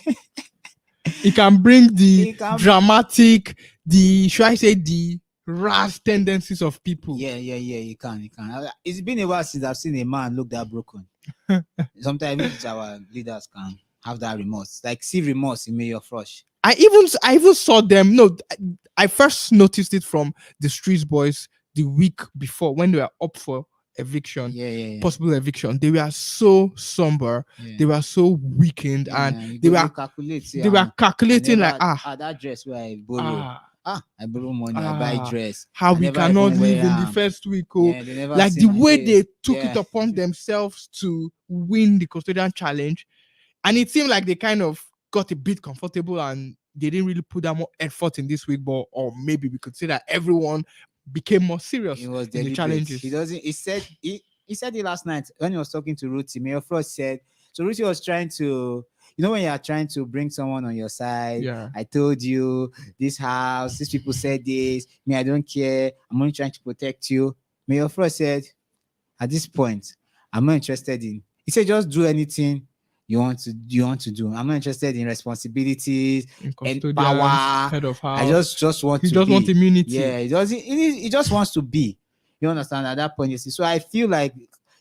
it can bring the dramatic, the rash tendencies of people. Yeah, you can. It's been a while since I've seen a man look that broken. Sometimes our leaders can have that remorse. Like, see remorse in Mayor Frosh. I even saw them. No, I first noticed it from the Streets Boys the week before when they were up for eviction, possible eviction. They were so somber, they were so weakened, and they were calculating like that dress where I borrow. I borrow money, I buy dress. How we cannot live in the first week, like the way they took it upon themselves to win the custodian challenge, and it seemed like they kind of got a bit comfortable and they didn't really put that more effort in this week, or maybe we could say that everyone became more serious in the challenges. He said it last night when he was talking to Ruthie. Mayor Frost said, so Ruthie was trying to, when you are trying to bring someone on your side, I told you this house, these people said this, I don't care, I'm only trying to protect you. Mayor Frost said, at this point, I'm not interested in, he said, just do anything you want to do. I'm not interested in responsibilities and power. Head of house. I just want want immunity. Yeah, he just wants to be. You understand? At that point, you see. So I feel like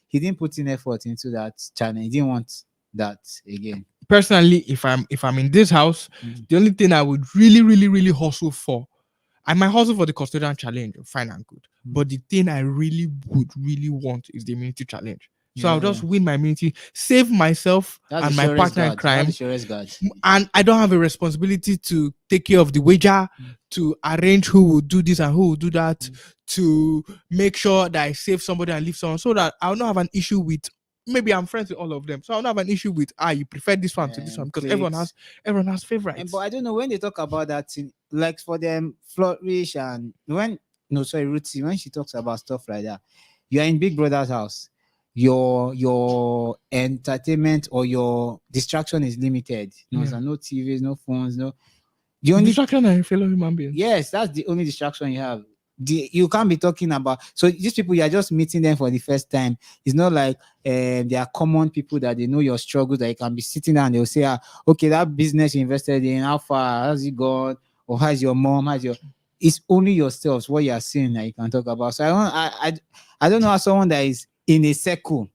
he didn't put in effort into that channel. He didn't want that again. Personally, if I'm in this house, the only thing I would really, really, really hustle for, I might hustle for the custodian challenge, fine and good. But the thing I really would really want is the immunity challenge. So I'll just win my immunity, save myself and my partner in crime. And I don't have a responsibility to take care of the wager, to arrange who will do this and who will do that, to make sure that I save somebody and leave someone, so that I'll not have an issue with, maybe I'm friends with all of them, so I'll not have an issue with you prefer this one to this one, because everyone has favorites. But I don't know when they talk about that thing, like for them, Flourish and Ruthie, when she talks about stuff like that, you are in Big Brother's house. Your entertainment or your distraction is limited. So no TVs, no phones, no. The only distraction are fellow human beings. Yes, that's the only distraction you have. You can't be talking about. So these people, you are just meeting them for the first time. It's not like they are common people that they know your struggles, that you can be sitting down and they'll say, okay, that business you invested in, how far has it gone? Or how's your mom? It's only yourselves, what you are seeing that you can talk about. So I don't know how someone that is in a circle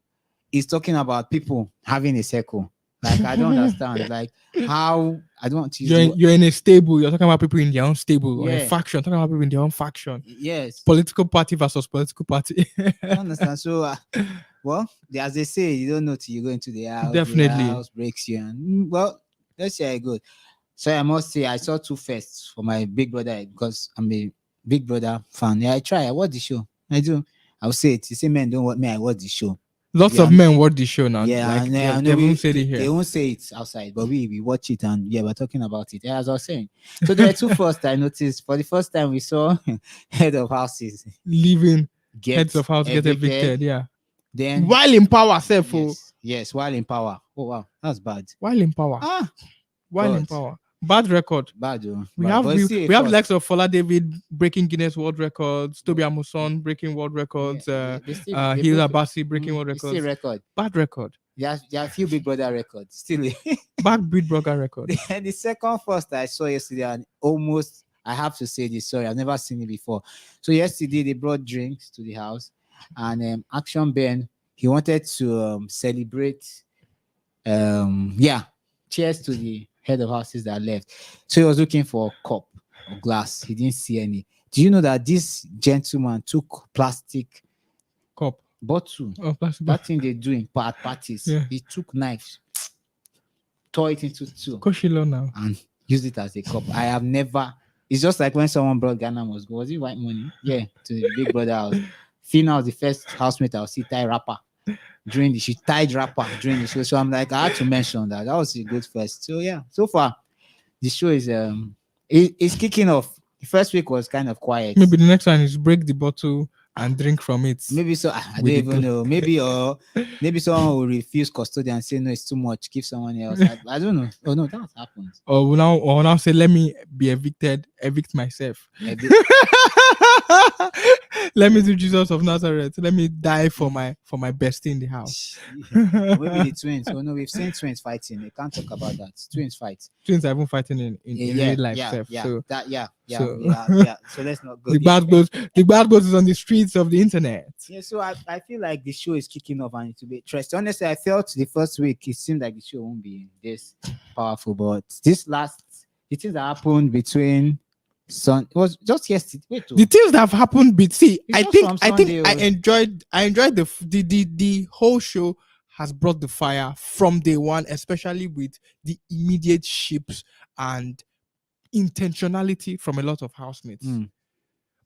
is talking about people having a circle. Like I don't understand. Like how I don't want to use the word. You're in a stable. You're talking about people in their own stable or a Yeah. faction. Talking about people in their own faction. Yes. Political party versus political party. I don't understand. So well, as they say, you don't know till you go into the house. Definitely. The house breaks you, and well, let's see how it goes. So I must say, I saw two firsts for my Big Brother because I'm a Big Brother fan. Yeah, I try. I watch the show. I do. I'll say it. You say men don't want me. I watch the show. Lots Yeah, of men watch the show now. Yeah, like, and I they know won't say it they here. won't say it outside, but we watch it, and yeah, we're talking about it. Yeah, as I was saying. So there are two first I noticed. For the first time, we saw head of houses Leaving get heads of house get evicted. Yeah. Then While in power, self. yes, while in power. Oh wow, that's bad. While in power. While in but power. Bad record. bad. We Bad. have But still a we have first. likes of Fola David breaking Guinness World Records, Toby Amuson breaking world records, they Hilda Bassi breaking world it's still records. record. Bad record. There are a few Big Brother records still. Bad Big Brother record. The second first I saw yesterday, and almost I have to say this. Sorry, I've never seen it before. So yesterday they brought drinks to the house, and Action Ben, he wanted to celebrate. Cheers to the head of houses that left. So he was looking for a cup or glass. He didn't see any. Do you know that this gentleman took plastic cup bottle? Plastic that thing they do in parties. Yeah. He took knives, tore it into two, Koshilo now, and used it as a cup. I have never. It's just like when someone brought Ghana must go. Was it White Money? Yeah, to the Big Brother house. Fina was the first housemate I'll see tie rapper. She tied rapper during the show. So I'm like, I had to mention that. That was a good first. So yeah, so far the show is it's kicking off. The first week was kind of quiet. Maybe the next one is break the bottle and drink from it. Maybe so. I don't even know. Maybe someone will refuse custodian and say no, it's too much. Give someone else. I don't know. Oh no, that happened. Or now say let me be evicted, evict myself. Let me do Jesus of Nazareth. Let me die for my bestie in the house. Maybe the twins. Oh no, we've seen twins fighting. We can't talk about that. Twins fight. Twins are even fighting in real life. So let's not go. The bad buzz is on the streets of the internet. Yeah, so I feel like the show is kicking off and it will be interesting. Honestly, I felt the first week it seemed like the show won't be this powerful, but the things that happened between it was just yesterday. The things that have happened I think I enjoyed the whole show has brought the fire from day one, especially with the immediate ships and intentionality from a lot of housemates.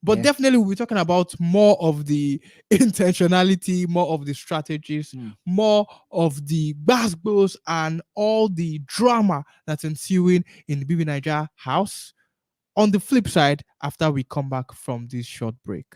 But definitely we'll be talking about more of the intentionality, more of the strategies, more of the basketballs and all the drama that's ensuing in the Bbnaija house. On the flip side, after we come back from this short break.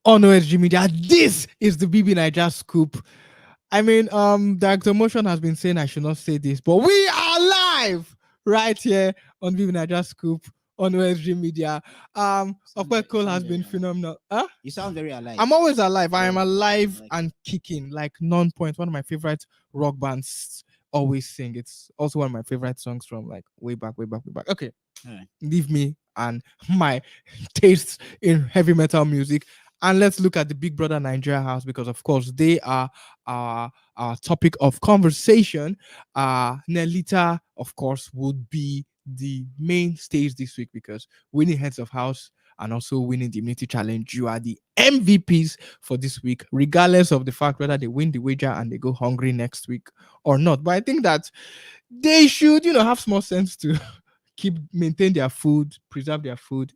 On OSG Media, this is the Bbnaija scoop. I mean, Director Motion has been saying I should not say this, but we are live right here on Bbnaija scoop on OSG Media. Of course, Cole has been phenomenal. You sound very alive. I'm always alive. I am alive and kicking like Non-Point, one of my favorite rock bands always sing. It's also one of my favorite songs from like way back. Okay, leave me and my tastes in heavy metal music. And let's look at the Big Brother Nigeria house because, of course, they are our topic of conversation. Nelita, of course, would be the main stage this week because winning heads of house and also winning the immunity challenge, you are the MVPs for this week, regardless of the fact whether they win the wager and they go hungry next week or not. But I think that they should, have small sense to maintain their food, preserve their food.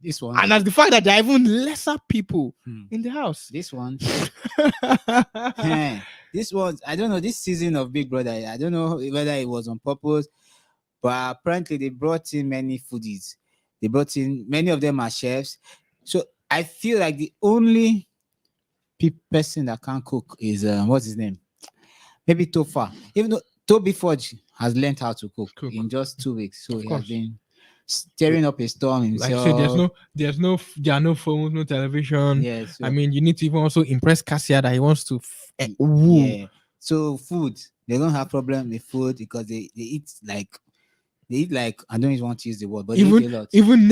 This one, and as the fact that there are even lesser people in the house. This one, this was, I don't know, this season of Big Brother, I don't know whether it was on purpose, but apparently they brought in many foodies. They brought in, many of them are chefs. So I feel like the only person that can cook is what's his name? Maybe Topher. Even though Toby Forge has learned how to cook in just 2 weeks, so Of he has course. been stirring up a storm Like I himself. said, there are no phones, no television. Yeah, so, I mean, you need to even also impress Cassia that he wants to woo. yeah. So food, they don't have problem with food because they eat like I don't even want to use the word, but they eat a lot. Even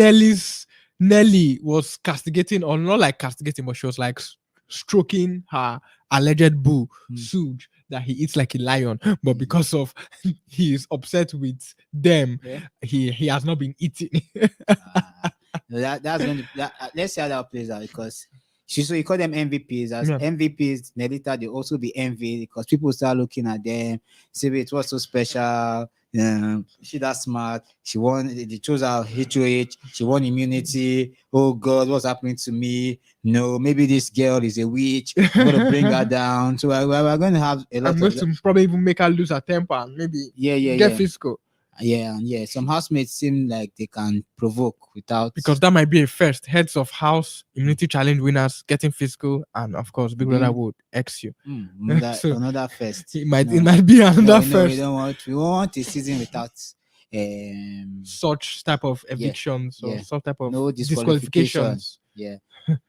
Nelly was castigating, or not like castigating, but she was like stroking her alleged boo, Sooj, that he eats like a lion, but because of he is upset with them, he has not been eating. That's going to let's see how that plays out, because so you call them MVPs. As MVPs, Nelita, they also be envied because people start looking at them, say, wait, what's so special? She that smart. She won. They chose her HOH. She won immunity. Oh God, what's happening to me? No, maybe this girl is a witch. I'm gonna bring her down. So we're going to have a lot. I'm going to probably even make her lose her temper and maybe get physical. Yeah. Some housemates seem like they can provoke without, because that might be a first. Heads of house, immunity challenge winners getting physical, and of course, Big Brother would X you. So, another first. It might be another first. We want a season without such type of evictions or some type of no disqualifications. Yeah.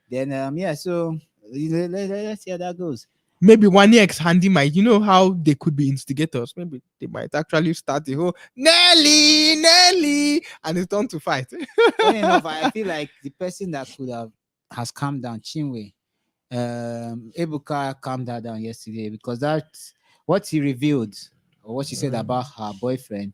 Then So let's see how that goes. Maybe 1 year ex-handy might, you know how they could be instigators. Maybe they might actually start the whole Nelly, and it's done to fight. Funny enough, I feel like the person that has calmed down, Chinwe, Ebuka calmed her down yesterday, because that's what he revealed, or what she said about her boyfriend.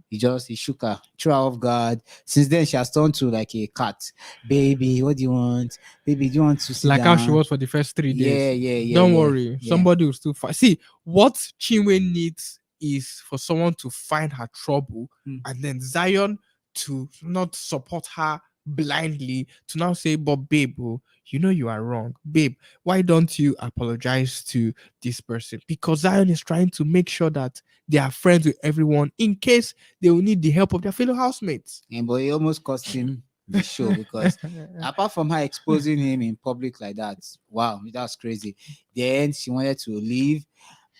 He shook her, threw her off guard. Since then, she has turned to like a cat. Baby, what do you want? Baby, do you want to sit like down? how she was for the first 3 days? Yeah. Don't worry, somebody will still fight. See, what Chinwe needs is for someone to find her trouble, and then Zion to not support her blindly, to now say, but babe, you know you are wrong. Babe, why don't you apologize to this person? Because Zion is trying to make sure that they are friends with everyone in case they will need the help of their fellow housemates. But it almost cost him the show, because apart from her exposing him in public like that, wow, that's crazy. Then she wanted to leave.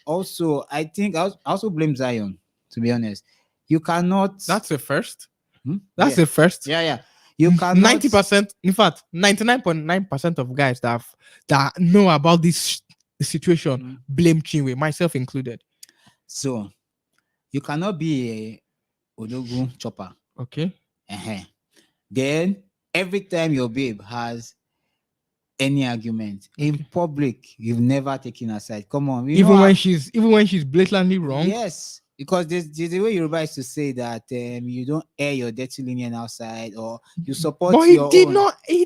Also, I think I also blame Zion, to be honest. You cannot. That's the first. That's the first. Yeah. You cannot. 90%, in fact, 99.9% of guys that know about this situation blame Chinwe, myself included. So you cannot be a Odogu chopper. Okay. Then every time your babe has any argument in public, you've never taken her side. Come on, even when she's blatantly wrong. Yes, because there's the way Yoruba used to say that you don't air your dirty linen outside, or you support. But he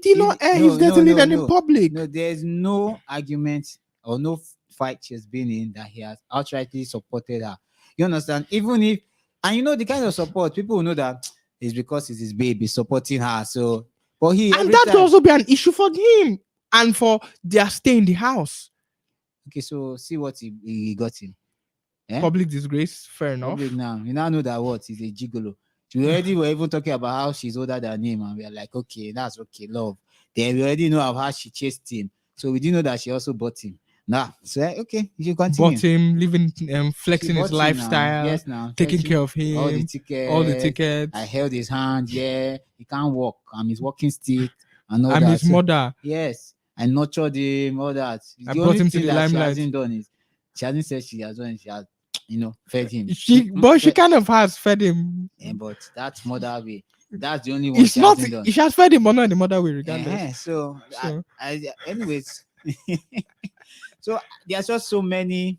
did not air his dirty linen in public. No, there's no argument or no fight she's been in that he has outrightly supported her. You understand? Even if, and you know the kind of support, people will know that it's because it's his baby supporting her. So, but that will also be an issue for him and for their stay in the house. Okay, so see what he got him. Public disgrace, fair enough. Now you now know that he's a gigolo. We already were even talking about how she's older than him, and we are like, okay, that's okay, love. Then we already know how she chased him, so we didn't know that she also bought him. So okay, you continue. Bought him, living, flexing his lifestyle. Yes, now taking care of him. All the tickets. I held his hand. Yeah, he can't walk. I'm his walking stick. And all I'm that. his mother. Yes, I nurtured him. All that. I brought him to the limelight. She hasn't said she has done it. She has, fed him. She kind of has fed him. Yeah, but that's mother way. That's the only one she hasn't done. She has fed him, but not in the mother way, regardless. So. Anyways. So there's just so many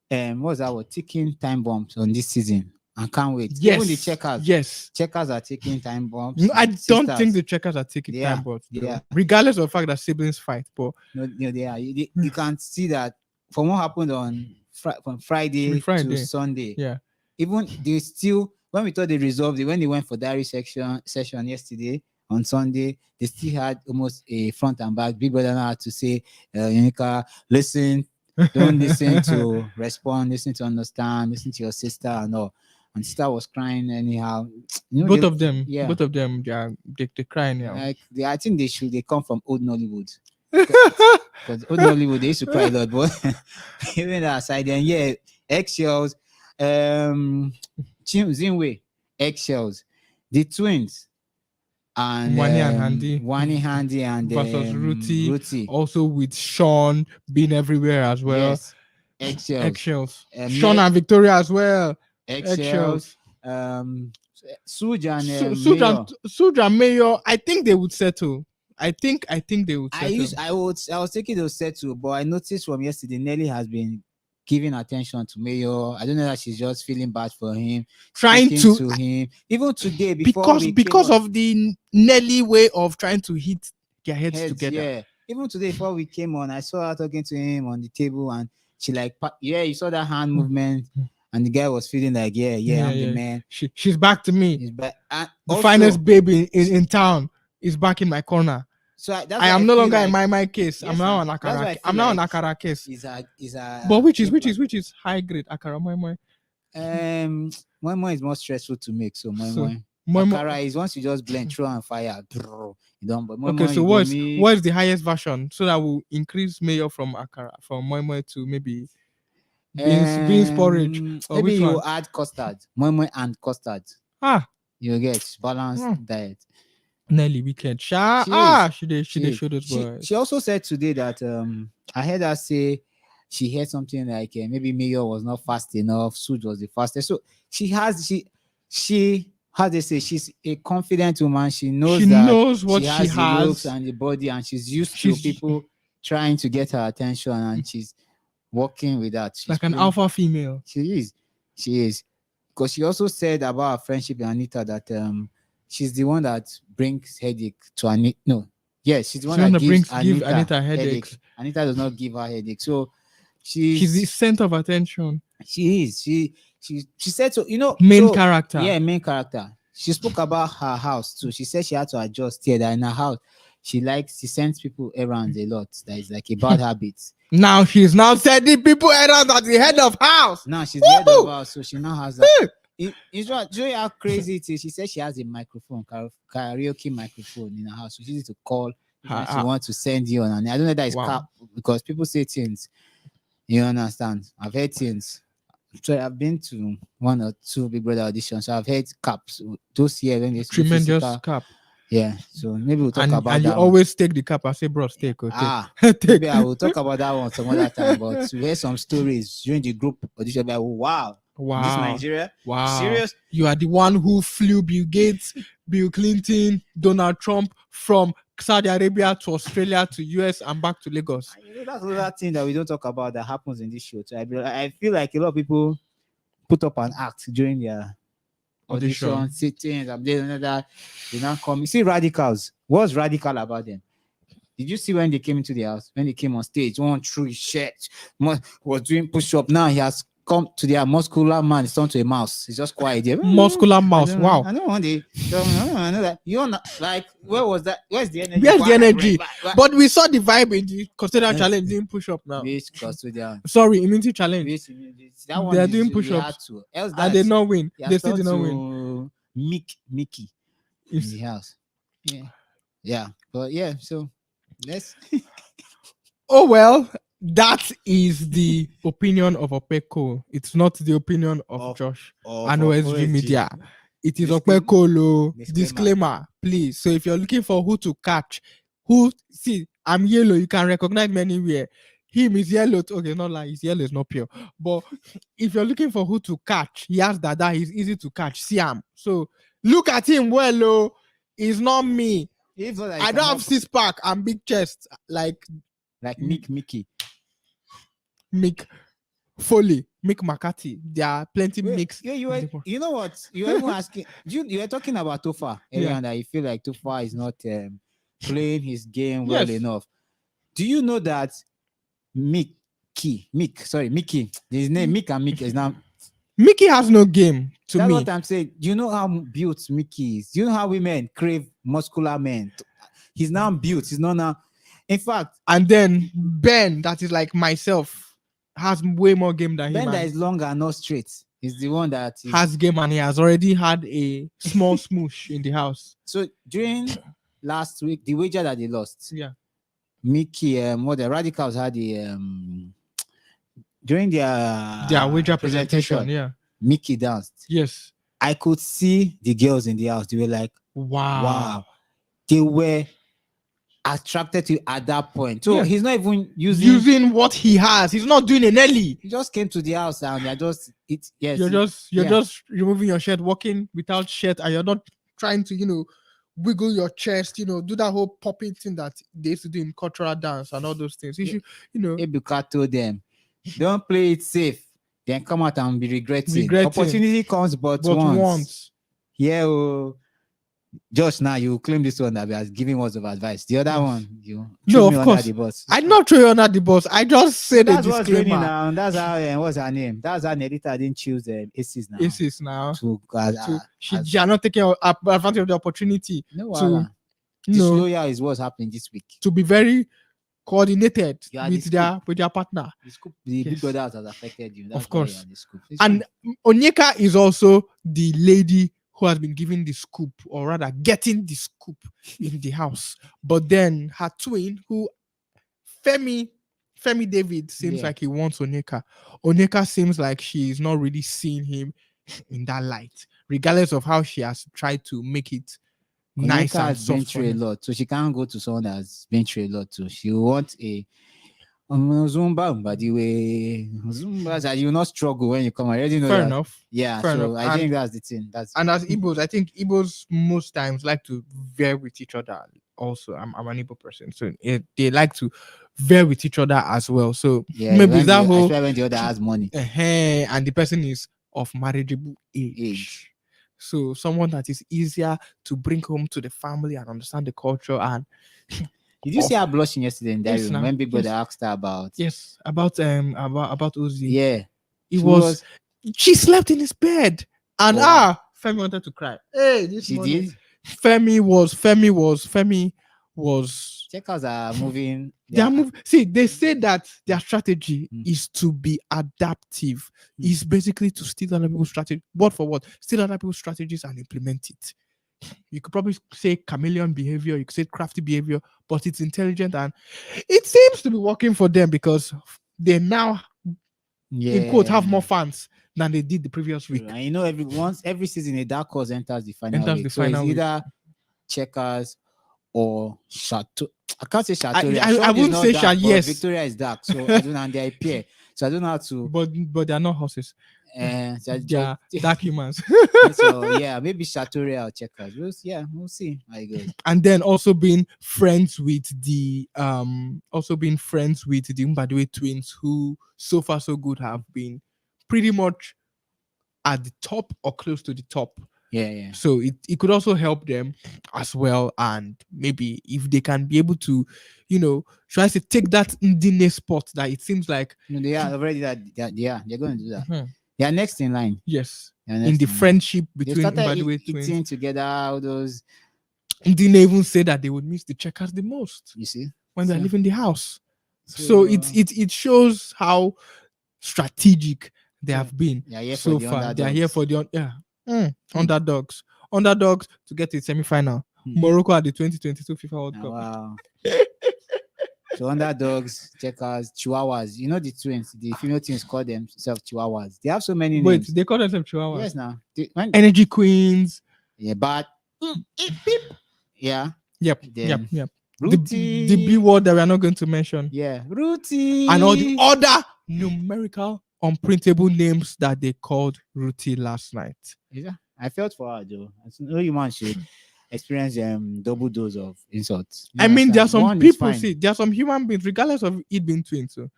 what's that word? Ticking time bombs on this season. I can't wait. Yes. Even the checkers. Yes. Checkers are taking time bombs. No, I don't think the checkers are taking time bombs. Yeah. Regardless of the fact that siblings fight. But no, they are. You can see that from what happened from Friday to Sunday. Yeah. Even they still, when we thought they resolved it, when they went for diary session yesterday, on Sunday, they still had almost a front and back. Big Brother had to say, Yonika, listen, Don't listen to respond, listen to understand, listen to your sister and all. And sister was crying anyhow. You know, Both of them, yeah, both of them, they cry now. like I think they come from old Nollywood. Because old Nollywood they used to cry a lot, but even that aside, then yeah, eggshells, Zinwe, eggshells, the twins, and Wani and Handy Wani Handy and versus Ruti, Ruti. also with Sean being everywhere as well. Yes, eggshells, Eggshells. Sean and Victoria as well. eggshells, Sooj and Mayor. Sooj and Mayor, I think they would settle. I think they would settle. I was thinking they'll settle, but I noticed from yesterday Nelly has been giving attention to Mayor. I don't know that she's just feeling bad for him, trying to him. Even today, because of the Nelly way of trying to hit their heads together. Yeah. Even today, before we came on, I saw her talking to him on the table, and she you saw that hand movement, and the guy was feeling like, I'm the man. She's back to me. She's back. And the finest baby in town is back in my corner. So I am no longer in my case. Yes, I'm now on Akara. I'm now on Akara case. But which is high grade Akara moi. Moi is more stressful to make. So Akara is once you just blend through and fire. You don't. But okay, so what is the highest version so that will increase Mayor from Akara from moi to maybe beans porridge? Maybe you add custard, moi and custard. You get balanced diet. Nelly wicked. She showed us boys. She also said today that I heard her say she heard something like maybe Mayor was not fast enough, Sooj was the fastest. So she how they say, she's a confident woman. She knows what she has the looks and the body, and she's used to people trying to get her attention, and she's working with that. She's like an alpha female. She is. Because she also said about her friendship with Anita that she's the one that brings headache to Anita. No, yes, she's the one that gives Anita headache. Anita does not give her headache. So she's the center of attention. She is. She said so. Main character. Yeah, main character. She spoke about her house too. She said she had to adjust here. That in her house, she sends people around a lot. That is like a bad habit. Now she's sending people around at the head of house. Now she's the head of house, so she now has that. It's right. Show you how crazy it is. She said she has a microphone, karaoke microphone in her house. So she needs to call if she wants to send you on. And I don't know that is cap because people say things. You understand? I've heard things. So I've been to 1 or 2 Big Brother auditions. So I've heard caps. Those here when they tremendous cap. Yeah. So maybe we'll talk about that. And you always take the cap. I say, bro, take. Maybe I will talk about that one some other time. But to hear some stories during the group audition, like, wow. This Nigeria? Wow. Serious? You are the one who flew Bill Gates, Bill Clinton, Donald Trump from Saudi Arabia to Australia to US and back to Lagos. That's another thing that we don't talk about that happens in this show. So I feel like a lot of people put up an act during their audition, sittings, that they now come. You see radicals. What's radical about them? Did you see when they came into the house? When they came on stage, one threw his shirt, was doing push-up. Now he has come to their muscular man. It's turned to a mouse. He's just quiet there. Muscular mouse. Wow. I don't want I know that. You're not like, where was that? Where's the energy? Where's the energy? But we saw the vibe in the Custodian challenge doing push-up now. Sorry, immunity challenge. That one they are doing push-ups. And they not win. They still did not win. Mickey in the house. Yeah. But yeah, so let's. Oh well. That is the opinion of Opeko. It's not the opinion of Josh and OSG Media. It is Opeko. Disclaimer, please. So if you're looking for who to catch, I'm yellow. You can recognize me anywhere. Him is yellow. Okay, not like his yellow is not pure. But if you're looking for who to catch, he has Dada. He's easy to catch. Siam. So look at him well. It's not me. I don't have 6-pack and big chest like Mickey. Mick Foley, Mick McCarthy. There are plenty mix. Yeah, you know what? You were even asking. You were talking about Topher earlier, and that you feel like Topher is not playing his game well enough. Do you know that Mickey, his name Mick and Mick is now. Mickey has no game to That's me. what I'm saying. Do you know how built Mickey is? Do you know how women crave muscular men? He's now built. He's not now. In fact, and then Ben, that is like myself. has way more game than him. Ben that And is long and not straight is the one that is. has game, and he has already had a small smoosh in the house. So during last week, the wager that they lost, Yeah. Mickey, what the Radicals had during Their wager presentation. Yeah. Mickey danced. Yes. I could see the girls in the house. They were like, Wow. They were attracted to at that point. So Yeah. he's not even using what he has. He's not doing a Nelly. He just came to the house and they're just You're just removing your shirt, walking without shirt, and you're not trying to, wiggle your chest, do that whole popping thing that they used to do in cultural dance and all those things. You should, Ebuka told them, don't play it safe, then come out and be regretting. Opportunity comes but once. Yeah, Josh, now you claim this one that we are giving words of advice. The other one, you no, of course. The bus. I not throw you under the bus. I just said that's what's raining now. That's how what's her name? That's how Nelita didn't choose Aces now. Aces now. She are not taking advantage of the opportunity. No, disloyal is what's happening this week. To be very coordinated with their partner. The Big Brother has affected you. That's of course. And Onyeka is also the lady who has been given the scoop, or rather getting the scoop in the house. But then her twin, who Femi David seems like he wants Onyeka. Onyeka seems like she's not really seeing him in that light, regardless of how she has tried to make it nice and has been through a lot, so she can't go to someone that's been through a lot. So she wants a Zumba, by the way, Zumba that you will not struggle when you come. I already know. Fair enough. Yeah, so I think that's the thing. And as Igbos, I think Igbos most times like to veer with each other. Also, I'm an Igbo person, so they like to veer with each other as well. So maybe that whole when the other has money, and the person is of marriageable age. So someone that is easier to bring home to the family and understand the culture. And did you see her blushing yesterday in that room when Big Brother asked her about about Ozzy? Yeah, she slept in his bed, and Femi wanted to cry. Hey, she did. Femi was. Checkers are moving. They are moving. See, they say that their strategy is to be adaptive. Is basically to steal other people's strategy, word for word, steal other people's strategies and implement it. You could probably say chameleon behavior, you could say crafty behavior, but it's intelligent and it seems to be working for them because they now, in quote, have more fans than they did the previous week. And every season a dark horse enters the final week. So it's either Checkers or Chateau. I can't say Chateau. I wouldn't say Chateau. Yes, Victoria is dark, so I don't know, and they appear. So I don't know how to. But they are not horses. So they are dark humans. So maybe Chateau or Checkers. We'll see how it goes. And then also being friends with the Mbadiwe twins, who so far so good have been pretty much at the top or close to the top. Yeah. So it could also help them as well, and maybe if they can be able to, should I say, take that Ndine spot that it seems like they are already that. Yeah, they're going to do that. Mm-hmm. They are next in line. Yes, in the friendship between Mbadiwe twins. Eating together, all those. Ndine even say that they would miss the Checkers the most. You see, when they're leaving the house. So it shows how strategic they have been so far. They are here for the underdogs to get to the semi-final. Morocco at the 2022 FIFA World Cup. Wow. So underdogs, Checkers, Chihuahuas. You know the twins, the female twins call themselves Chihuahuas. They have so many names. Wait, they call themselves Chihuahuas? Yes, now. Energy Queens. Yeah, but yeah. Yep. Ruti. The B word that we are not going to mention. Yeah, Ruti. And all the other numerical unprintable names that they called Ruti last night. Yeah, I felt for her, Joe. No human should experience double dose of insults. I mean, there are some people, there are some human beings, regardless of it being twins, there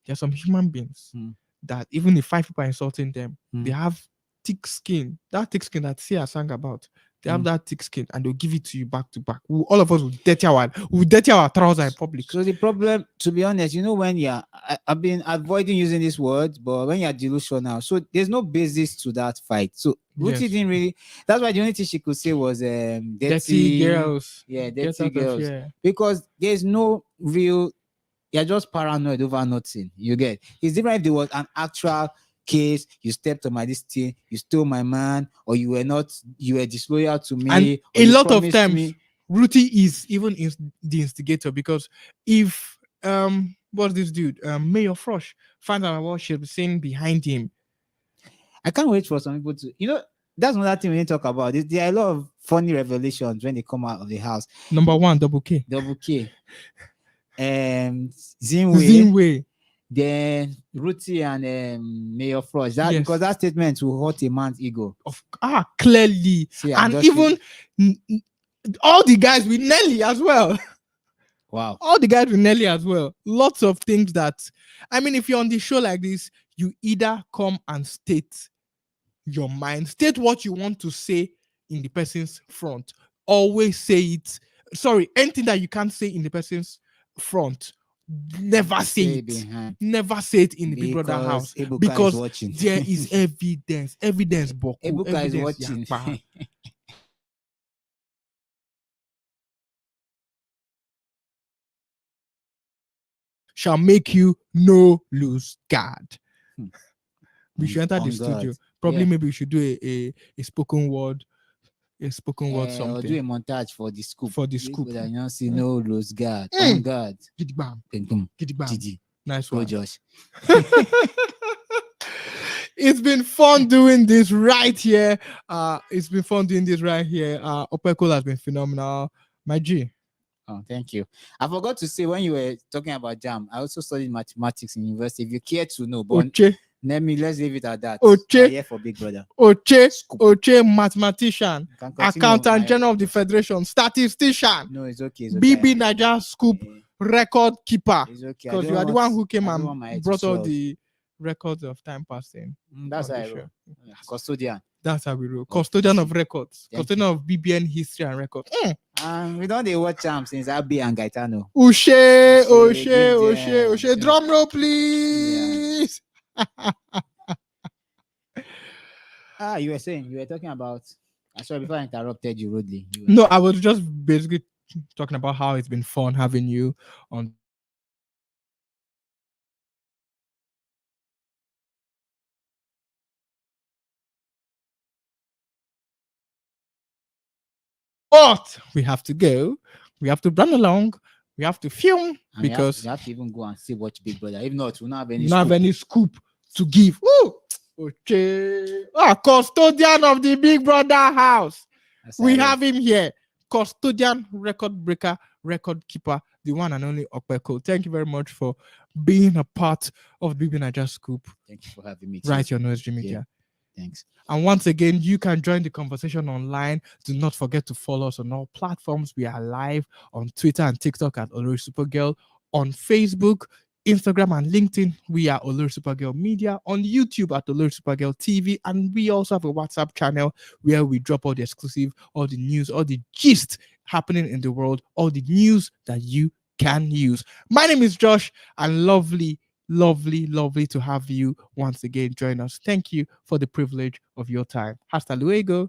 are some human beings that even if 5 people are insulting them, they have thick skin. That thick skin that Sia sang about. They have that thick skin and they'll give it to you back to back. All of us will dirty our trousers in public. So the problem, to be honest, when I've been avoiding using this word, but when you're delusional, so there's no basis to that fight. So Ruti didn't really, that's why the only thing she could say was dirty girls. Yeah, dirty girls. Because there's no real you're just paranoid over nothing. You get it's different if there was an actual case, you stepped on my this thing, you stole my man, or you were disloyal to me, And or a you lot of promised times, me. Ruthie is even the instigator, because if what's this dude, Mayor Frosh, finds out what she's saying behind him. I can't wait for some people to, that's another thing we need to talk about. There are a lot of funny revelations when they come out of the house. Number one, Double K. Zinwe, then Ruthie and Mayor Frosh. Yes. Because that statement will hurt a man's ego. Clearly. See, and even all the guys with Nelly as well. Wow. All the guys with Nelly as well. Lots of things that, I mean, if you're on the show like this, you either come and state your mind, state what you want to say in the person's front. Always say it. Sorry, anything that you can't say in the person's front, never say it. Behind. Never say it in the Big Brother house. Because there is evidence. Evidence, Boku. Ebuka is watching. Shall make you no lose guard. We should enter the studio. Probably maybe we should do a spoken word. A spoken word something. Or do a montage for the scoop. That you see no lose guard. On guard. Gidigbam. Gidi. Nice one. Go Josh. It's been fun doing this right here. Opeko has been phenomenal. My G. Oh, thank you. I forgot to say, when you were talking about JAM, I also studied mathematics in university. If you care to know, but let's leave it at that. I'm here for Big Brother. Oche, mathematician, accountant general of the federation, statistician. No, it's okay. Bbnaija scoop record keeper. It's okay. Because you are the one who came and brought all the records of time passing. That's how I roll. Custodian. That's how we roll. Custodian of records. Custodian of BBN history and records. We don't watch champs since Abi and Gaetano. Oshe. Drum roll, please. Yeah. You were talking about. Sorry, before I interrupted you rudely. No, I was just basically talking about how it's been fun having you on. But we have to go. We have to run along. We have to film, and because you have to even go and see watch Big Brother. If not, we'll not have any scoop to give. Okay. Custodian of the Big Brother house. We have him here. Custodian, record breaker, record keeper, the one and only Opeko. Thank you very much for being a part of Bbnaija Scoop. Thank you for having me. Right here on OSG Media. Thanks. And once again, you can join the conversation online. Do not forget to follow us on all platforms. We are live on Twitter and TikTok at OloriSuperGal. On Facebook, Instagram, and LinkedIn, we are OloriSuperGal Media. On YouTube at OloriSuperGal TV. And we also have a WhatsApp channel where we drop all the exclusive, all the news, all the gist happening in the world, all the news that you can use. My name is Josh, and lovely to have you once again join us. Thank you for the privilege of your time. Hasta luego.